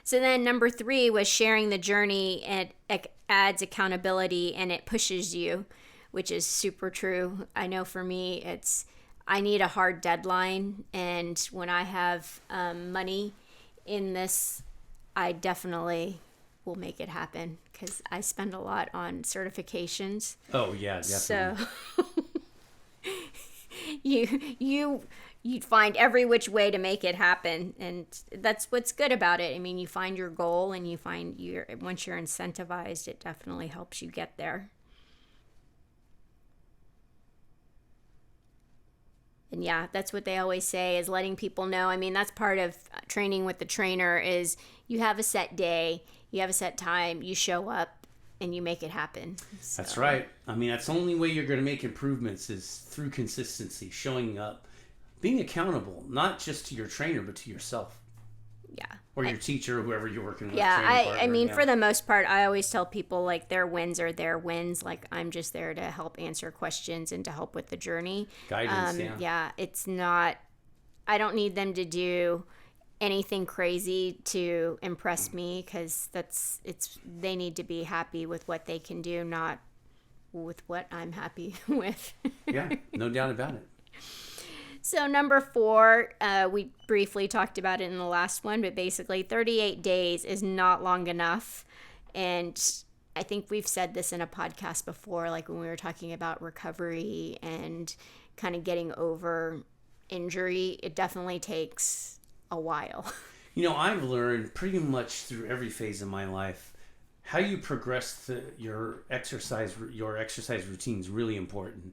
So then number 3 was sharing the journey, and it adds accountability and it pushes you, which is super true. I know for me, I need a hard deadline, and when I have money in this, I definitely will make it happen because I spend a lot on certifications. Oh yeah, definitely. So you find every which way to make it happen, and that's what's good about it. You find your goal, and you find once you're incentivized, it definitely helps you get there. And yeah, that's what they always say, is letting people know. That's part of training with the trainer, is you have a set day, you have a set time, you show up, and you make it happen. So. That's right. That's the only way you're going to make improvements is through consistency, showing up, being accountable, not just to your trainer, but to yourself. Yeah. Or your teacher, whoever you're working with. Yeah, for the most part, I always tell people, like, their wins are their wins. Like, I'm just there to help answer questions and to help with the journey. Guidance, Yeah, it's not, I don't need them to do anything crazy to impress me, because they need to be happy with what they can do, not with what I'm happy with. Yeah, no doubt about it. So number 4, we briefly talked about it in the last one, but basically 38 days is not long enough. And I think we've said this in a podcast before, like when we were talking about recovery and kind of getting over injury, it definitely takes a while. I've learned pretty much through every phase of my life, how you progress your exercise routine is really important.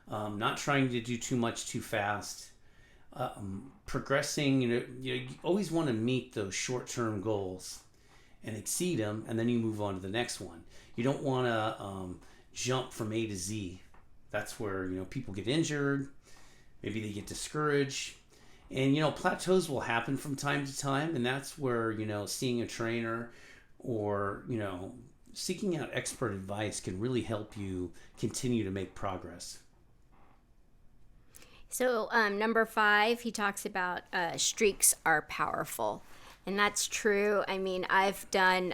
Not trying to do too much too fast. Progressing, you always want to meet those short-term goals and exceed them, and then you move on to the next one. You don't want to jump from A to Z. That's where people get injured. Maybe they get discouraged. And, plateaus will happen from time to time, and that's where, seeing a trainer or, seeking out expert advice can really help you continue to make progress. So, number 5, he talks about streaks are powerful. And that's true. I mean, I've done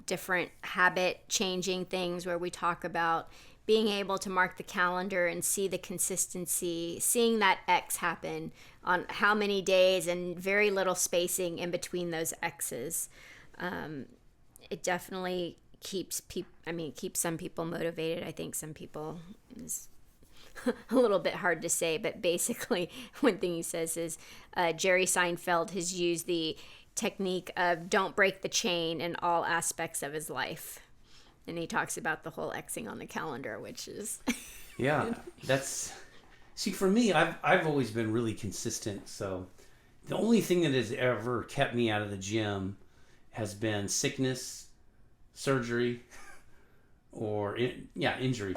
different habit changing things where we talk about being able to mark the calendar and see the consistency, seeing that X happen on how many days and very little spacing in between those X's. It definitely keeps some people motivated. I think some people is a little bit hard to say, but basically one thing he says is Jerry Seinfeld has used the technique of don't break the chain in all aspects of his life. And he talks about the whole Xing on the calendar, which is... Yeah, that's... See, for me, I've always been really consistent. So the only thing that has ever kept me out of the gym has been sickness, surgery, or, injury.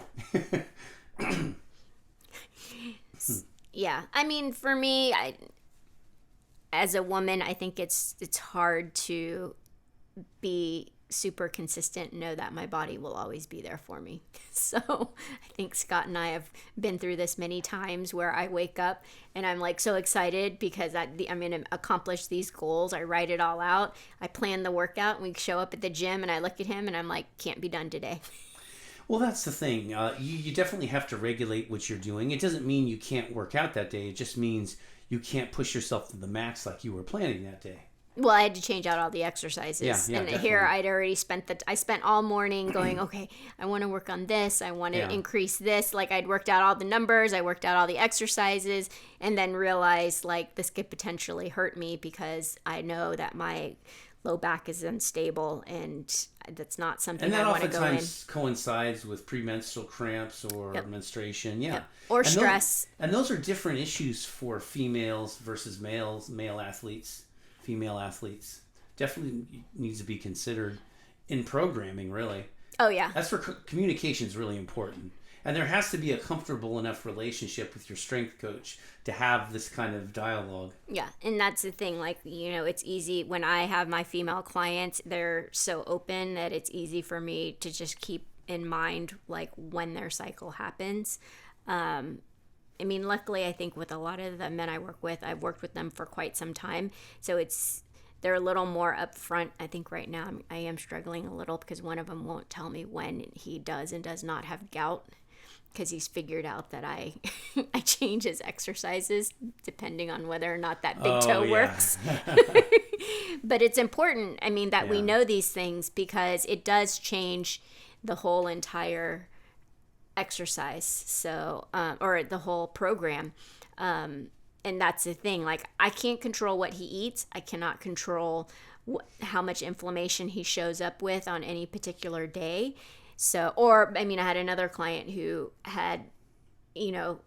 Yeah, I mean, for me, as a woman, I think it's hard to be super consistent and know that my body will always be there for me. So I think Scott and I have been through this many times where I wake up and I'm like so excited because I'm going to accomplish these goals. I write it all out. I plan the workout and we show up at the gym and I look at him and I'm like, can't be done today. Well, that's the thing. You definitely have to regulate what you're doing. It doesn't mean you can't work out that day. It just means you can't push yourself to the max like you were planning that day. Well, I had to change out all the exercises. Yeah, and definitely. here I'd already I spent all morning going, okay, I want to work on this. I want to increase this. Like I'd worked out all the numbers. I worked out all the exercises and then realized like this could potentially hurt me because I know that my low back is unstable and that's not something I want to go in. And that oftentimes coincides with premenstrual cramps or menstruation. Yeah. Yep. Or stress. Those are different issues for females versus male athletes. Female athletes definitely needs to be considered in programming, really. Oh, yeah. That's where communication is really important. And there has to be a comfortable enough relationship with your strength coach to have this kind of dialogue. Yeah, and that's the thing. Like, it's easy when I have my female clients, they're so open that it's easy for me to just keep in mind, like, when their cycle happens. I mean, luckily, I think with a lot of the men I work with, I've worked with them for quite some time. So they're a little more upfront. I think right now I am struggling a little because one of them won't tell me when he does and does not have gout because he's figured out that I change his exercises depending on whether or not that big toe works. But it's important, I mean, that we know these things because it does change the whole entire exercise, so or the whole program, and that's the thing. Like, I can't control what he eats. I cannot control how much inflammation he shows up with on any particular day. So, or I had another client who had,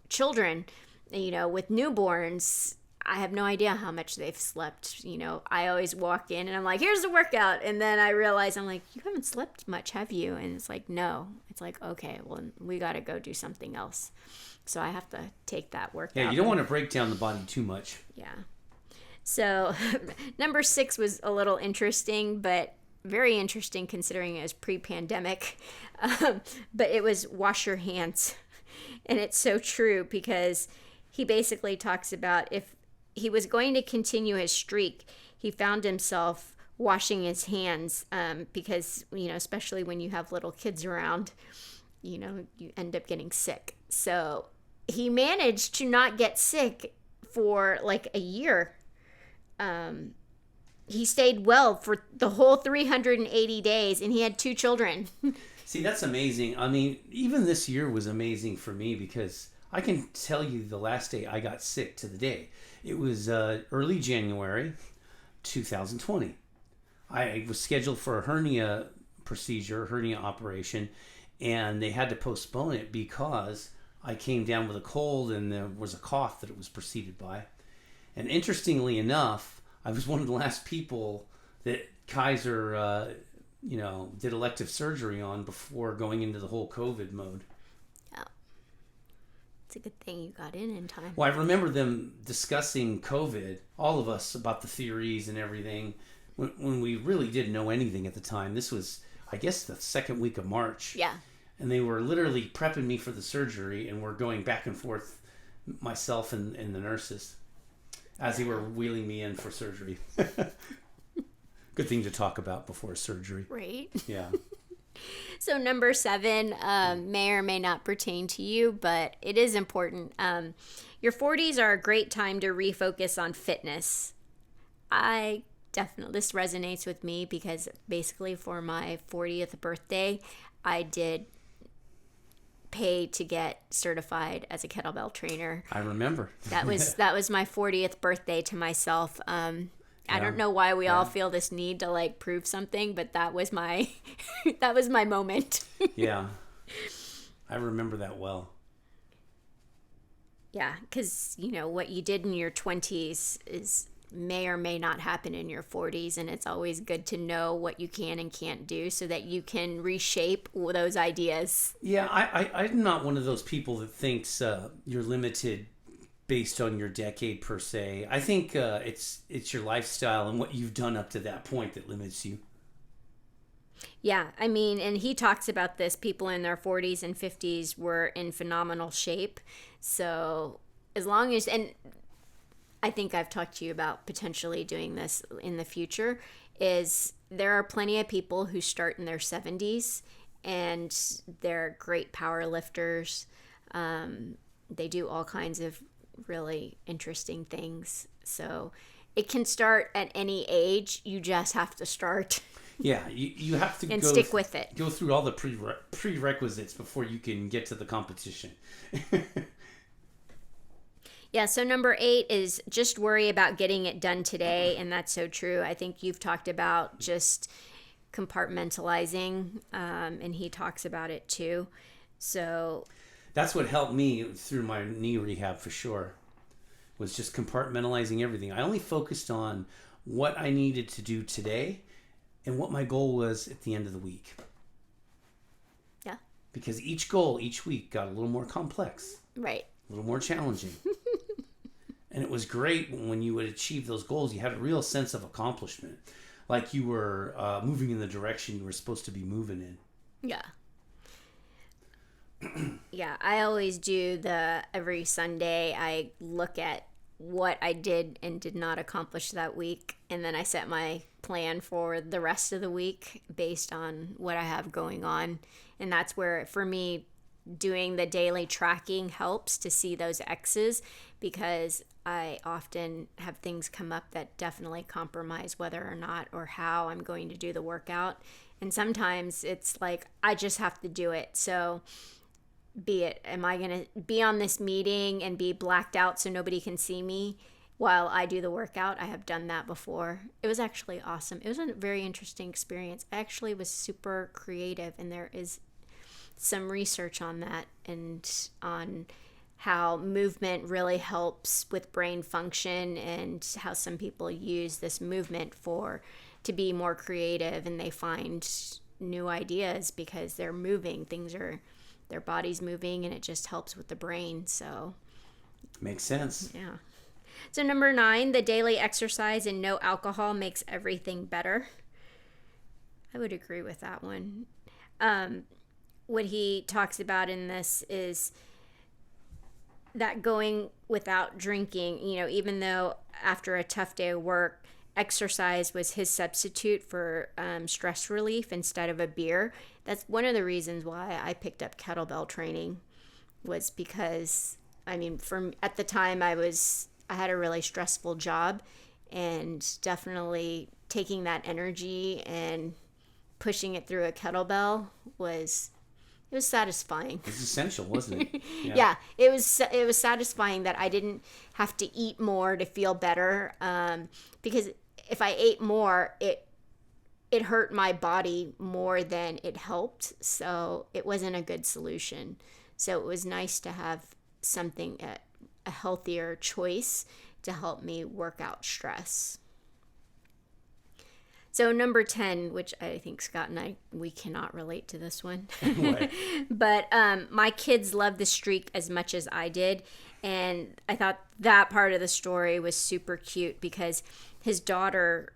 children, with newborns. I have no idea how much they've slept. I always walk in and I'm like, here's the workout. And then I realize I'm like, you haven't slept much, have you? And it's like, no. It's like, okay, well, we got to go do something else. So I have to take that workout. Yeah, you don't want to break down the body too much. Yeah. So number 6 was a little interesting, but very interesting considering it was pre-pandemic. But it was wash your hands. And it's so true because he basically talks about if he was going to continue his streak, he found himself washing his hands because, especially when you have little kids around, you end up getting sick. So he managed to not get sick for like a year. He stayed well for the whole 380 days and he had 2 children. See, that's amazing. I mean, even this year was amazing for me because I can tell you the last day I got sick to the day. It was early January 2020. I was scheduled for a hernia operation, and they had to postpone it because I came down with a cold and there was a cough that it was preceded by. And interestingly enough, I was one of the last people that Kaiser, did elective surgery on before going into the whole COVID mode. It's a good thing you got in time. Well, I remember them discussing COVID, all of us, about the theories and everything, when we really didn't know anything at the time. This was, I guess, the second week of March. Yeah. And they were literally prepping me for the surgery, and we're going back and forth myself and the nurses as they were wheeling me in for surgery. Good thing to talk about before surgery. Right. Yeah. So number 7 may or may not pertain to you, but it is important. Your 40s are a great time to refocus on fitness. This resonates with me because basically for my 40th birthday, I did pay to get certified as a kettlebell trainer. I remember. That was my 40th birthday to myself. I don't know why we all feel this need to like prove something, but that was my that was my moment. Yeah. I remember that well. Yeah, because what you did in your 20s may or may not happen in your 40s, and it's always good to know what you can and can't do so that you can reshape those ideas. Yeah, I'm not one of those people that thinks you're limited based on your decade per se. I think it's your lifestyle and what you've done up to that point that limits you. Yeah, I mean, and he talks about this. People in their 40s and 50s were in phenomenal shape. So as long as, and I think I've talked to you about potentially doing this in the future, is there are plenty of people who start in their 70s and they're great power lifters. They do all kinds of really interesting things. So it can start at any age. You just have to start. Yeah, you have to and stick with it. Go through all the prerequisites before you can get to the competition. Yeah, so number 8 is just worry about getting it done today, and that's so true. I think you've talked about just compartmentalizing, and he talks about it too. So that's what helped me through my knee rehab for sure, was just compartmentalizing everything. I only focused on what I needed to do today and what my goal was at the end of the week. Yeah. Because each goal each week got a little more complex. Right. A little more challenging. And it was great when you would achieve those goals. You had a real sense of accomplishment. Like you were moving in the direction you were supposed to be moving in. Yeah. Yeah, I always do every Sunday, I look at what I did and did not accomplish that week. And then I set my plan for the rest of the week based on what I have going on. And that's where, for me, doing the daily tracking helps to see those X's, because I often have things come up that definitely compromise whether or not or how I'm going to do the workout. And sometimes it's like, I just have to do it. So am I going to be on this meeting and be blacked out so nobody can see me while I do the workout? I have done that before. It was actually awesome. It was a very interesting experience. I actually was super creative, and there is some research on that and on how movement really helps with brain function, and how some people use this movement to be more creative, and they find new ideas because they're moving. Their body's moving, and it just helps with the brain. So makes sense. Yeah. So number 9, the daily exercise and no alcohol makes everything better. I would agree with that one. What he talks about in this is that going without drinking, even though after a tough day of work, exercise was his substitute for stress relief instead of a beer. That's one of the reasons why I picked up kettlebell training, was because, at the time I had a really stressful job, and definitely taking that energy and pushing it through a kettlebell was satisfying. It was essential, wasn't it? Yeah, it was satisfying that I didn't have to eat more to feel better, because if I ate more, it hurt my body more than it helped, so it wasn't a good solution. So it was nice to have something, a healthier choice to help me work out stress. So number 10, which I think Scott and we cannot relate to this one. But my kids loved the streak as much as I did. And I thought that part of the story was super cute, because his daughter,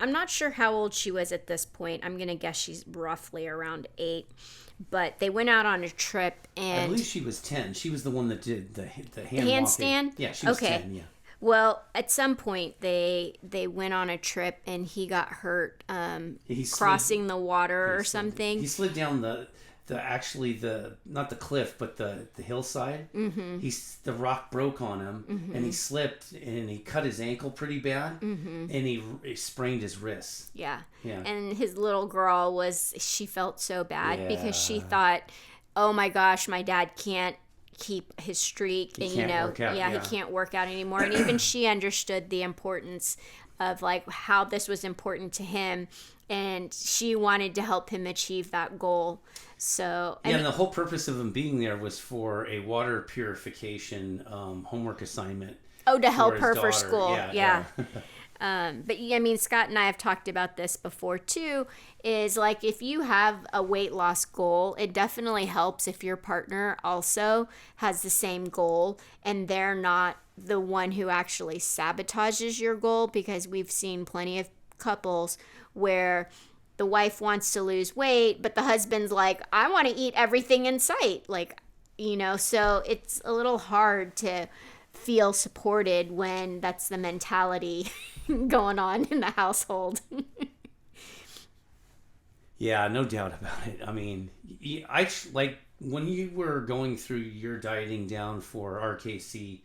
I'm not sure how old she was at this point. I'm going to guess she's roughly around 8. But they went out on a trip, and I believe she was 10. She was the one that did the handstand. Yeah, she was okay. 10. Yeah. Well, at some point they went on a trip, and he got hurt crossing the water or something. He slid down the not the cliff, but the hillside. Mm-hmm. The rock broke on him, mm-hmm. and he slipped, and he cut his ankle pretty bad, mm-hmm. and he sprained his wrist. Yeah. And his little girl she felt so bad because she thought, oh my gosh, my dad can't keep his streak, and he can't work out anymore. And even she understood the importance of like how this was important to him, and she wanted to help him achieve that goal. So and the whole purpose of him being there was for a water purification homework assignment. Oh, to help her for daughter. school. Yeah. But I mean, Scott and I have talked about this before too, is like if you have a weight loss goal, it definitely helps if your partner also has the same goal and they're not the one who actually sabotages your goal, because we've seen plenty of couples where the wife wants to lose weight, but the husband's like, I want to eat everything in sight. Like, so it's a little hard to feel supported when that's the mentality going on in the household. Yeah, no doubt about it. I mean, I like when you were going through your dieting down for RKC,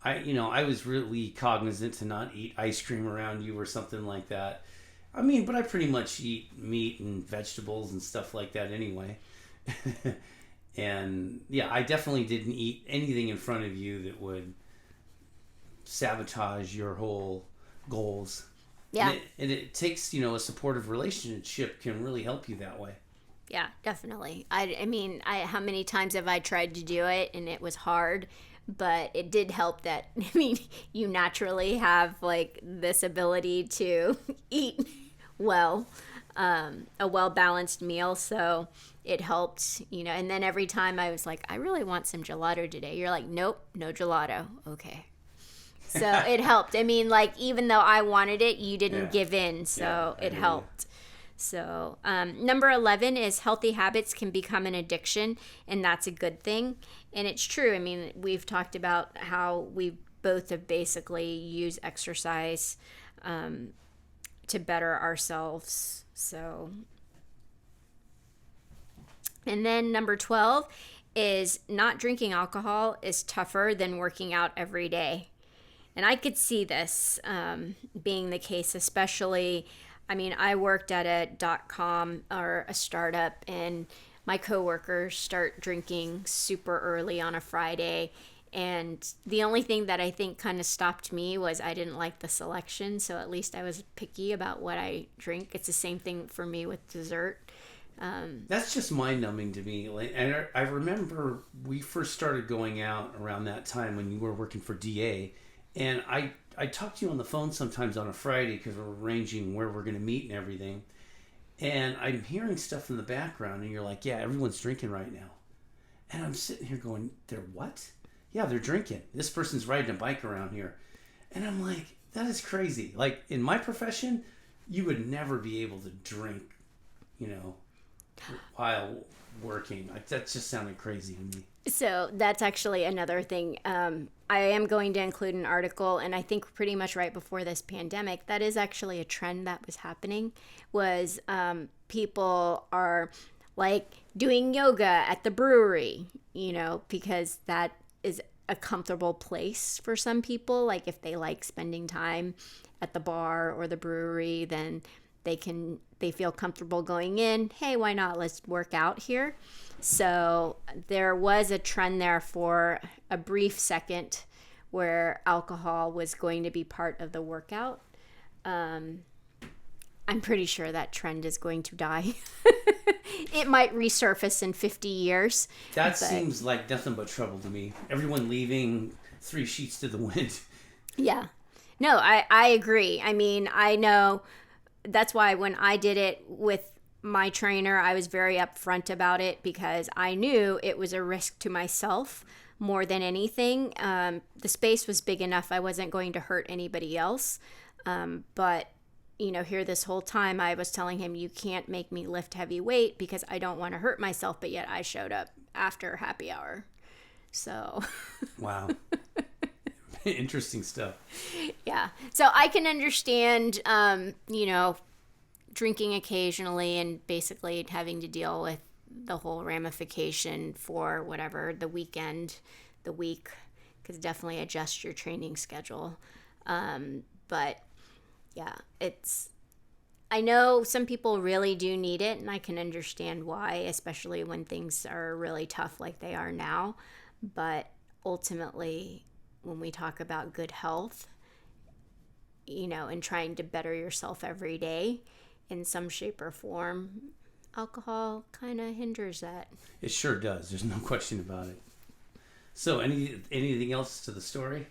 I was really cognizant to not eat ice cream around you or something like that. I mean, but I pretty much eat meat and vegetables and stuff like that anyway. And yeah, I definitely didn't eat anything in front of you that would sabotage your whole goals. Yeah. And it takes, a supportive relationship can really help you that way. Yeah, definitely. I mean, how many times have I tried to do it and it was hard, but it did help that, you naturally have like this ability to eat well, a well-balanced meal. So it helped, and then every time I was like, I really want some gelato today. You're like, nope, no gelato. Okay. So it helped. I mean, like, even though I wanted it, you didn't give in. So it helped. So number 11 is healthy habits can become an addiction, and that's a good thing. And it's true. I mean, we've talked about how we both have basically used exercise to better ourselves. So, and then number 12 is not drinking alcohol is tougher than working out every day. And I could see this being the case, especially, I worked at a .com or a startup, and my coworkers start drinking super early on a Friday. And the only thing that I think kind of stopped me was I didn't like the selection. So at least I was picky about what I drink. It's the same thing for me with dessert. That's just mind-numbing to me. And I remember we first started going out around that time when you were working for DA. And I talked to you on the phone sometimes on a Friday because we're arranging where we're going to meet and everything. And I'm hearing stuff in the background, and you're like, yeah, everyone's drinking right now. And I'm sitting here going, they're what? Yeah, they're drinking. This person's riding a bike around here. And I'm like, that is crazy. Like, in my profession, you would never be able to drink, while working. That just sounded crazy to me. So that's actually another thing. I am going to include an article, and I think pretty much right before this pandemic, that is actually a trend that was happening, was people are like doing yoga at the brewery, because that is a comfortable place for some people. Like if they like spending time at the bar or the brewery, then they feel comfortable going in. Hey, why not? Let's work out here. So there was a trend there for a brief second where alcohol was going to be part of the workout. I'm pretty sure that trend is going to die. It might resurface in 50 years. That seems like nothing but trouble to me. Everyone leaving 3 sheets to the wind. Yeah. No, I agree. I know that's why when I did it with my trainer, I was very upfront about it because I knew it was a risk to myself more than anything. The space was big enough. I wasn't going to hurt anybody else. But, here this whole time I was telling him, you can't make me lift heavy weight because I don't want to hurt myself, but yet I showed up after happy hour. So. Wow. Interesting stuff. Yeah. So I can understand, drinking occasionally and basically having to deal with the whole ramification for whatever the weekend, the week, because definitely adjust your training schedule. But yeah, I know some people really do need it, and I can understand why, especially when things are really tough like they are now. But ultimately, when we talk about good health, and trying to better yourself every day in some shape or form, alcohol kind of hinders that. It sure does. There's no question about it. So anything else to the story?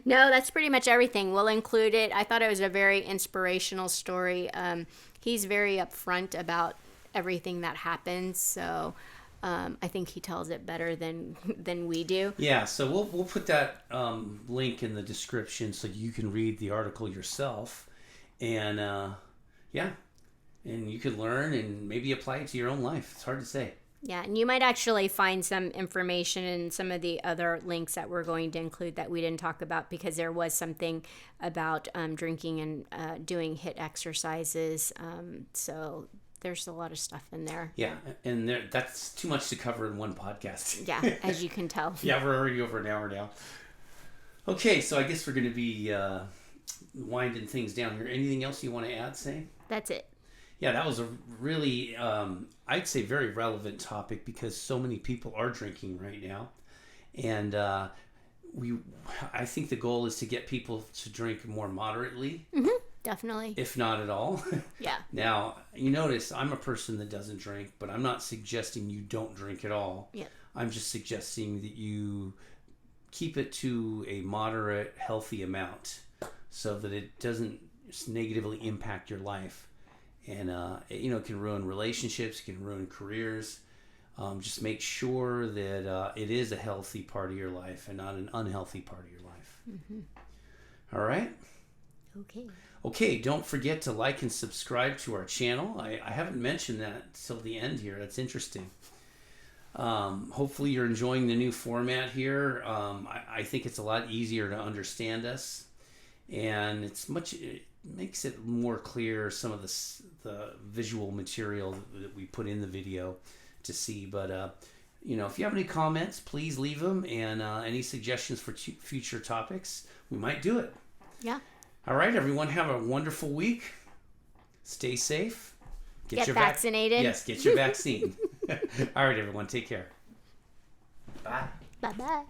No, that's pretty much everything. We'll include it. I thought it was a very inspirational story. He's very upfront about everything that happens, so I think he tells it better than we do. Yeah, so we'll put that link in the description so you can read the article yourself, and and you can learn and maybe apply it to your own life. It's hard to say. Yeah, and you might actually find some information in some of the other links that we're going to include that we didn't talk about, because there was something about drinking and doing HIIT exercises. So there's a lot of stuff in there. Yeah, and that's too much to cover in one podcast. Yeah, as you can tell. Yeah, we're already over an hour now. Okay, so I guess we're going to be winding things down here. Anything else you want to add, Say? That's it. Yeah, that was a really, I'd say, very relevant topic, because so many people are drinking right now. And I think the goal is to get people to drink more moderately. Mm-hmm, definitely. If not at all. Yeah. Now, you notice I'm a person that doesn't drink, but I'm not suggesting you don't drink at all. Yeah. I'm just suggesting that you keep it to a moderate, healthy amount so that it doesn't negatively impact your life. And, it can ruin relationships, it can ruin careers. Just make sure that it is a healthy part of your life and not an unhealthy part of your life. Mm-hmm. All right? Okay, don't forget to like and subscribe to our channel. I haven't mentioned that till the end here. That's interesting. Hopefully you're enjoying the new format here. I think it's a lot easier to understand us. And it makes it more clear, some of the visual material that we put in the video to see. But if you have any comments, please leave them, and any suggestions for future topics, we might do it. Yeah. All right, everyone, have a wonderful week. Stay safe. Get vaccinated. Yes, get your vaccine. All right, everyone, take care. Bye. Bye-bye.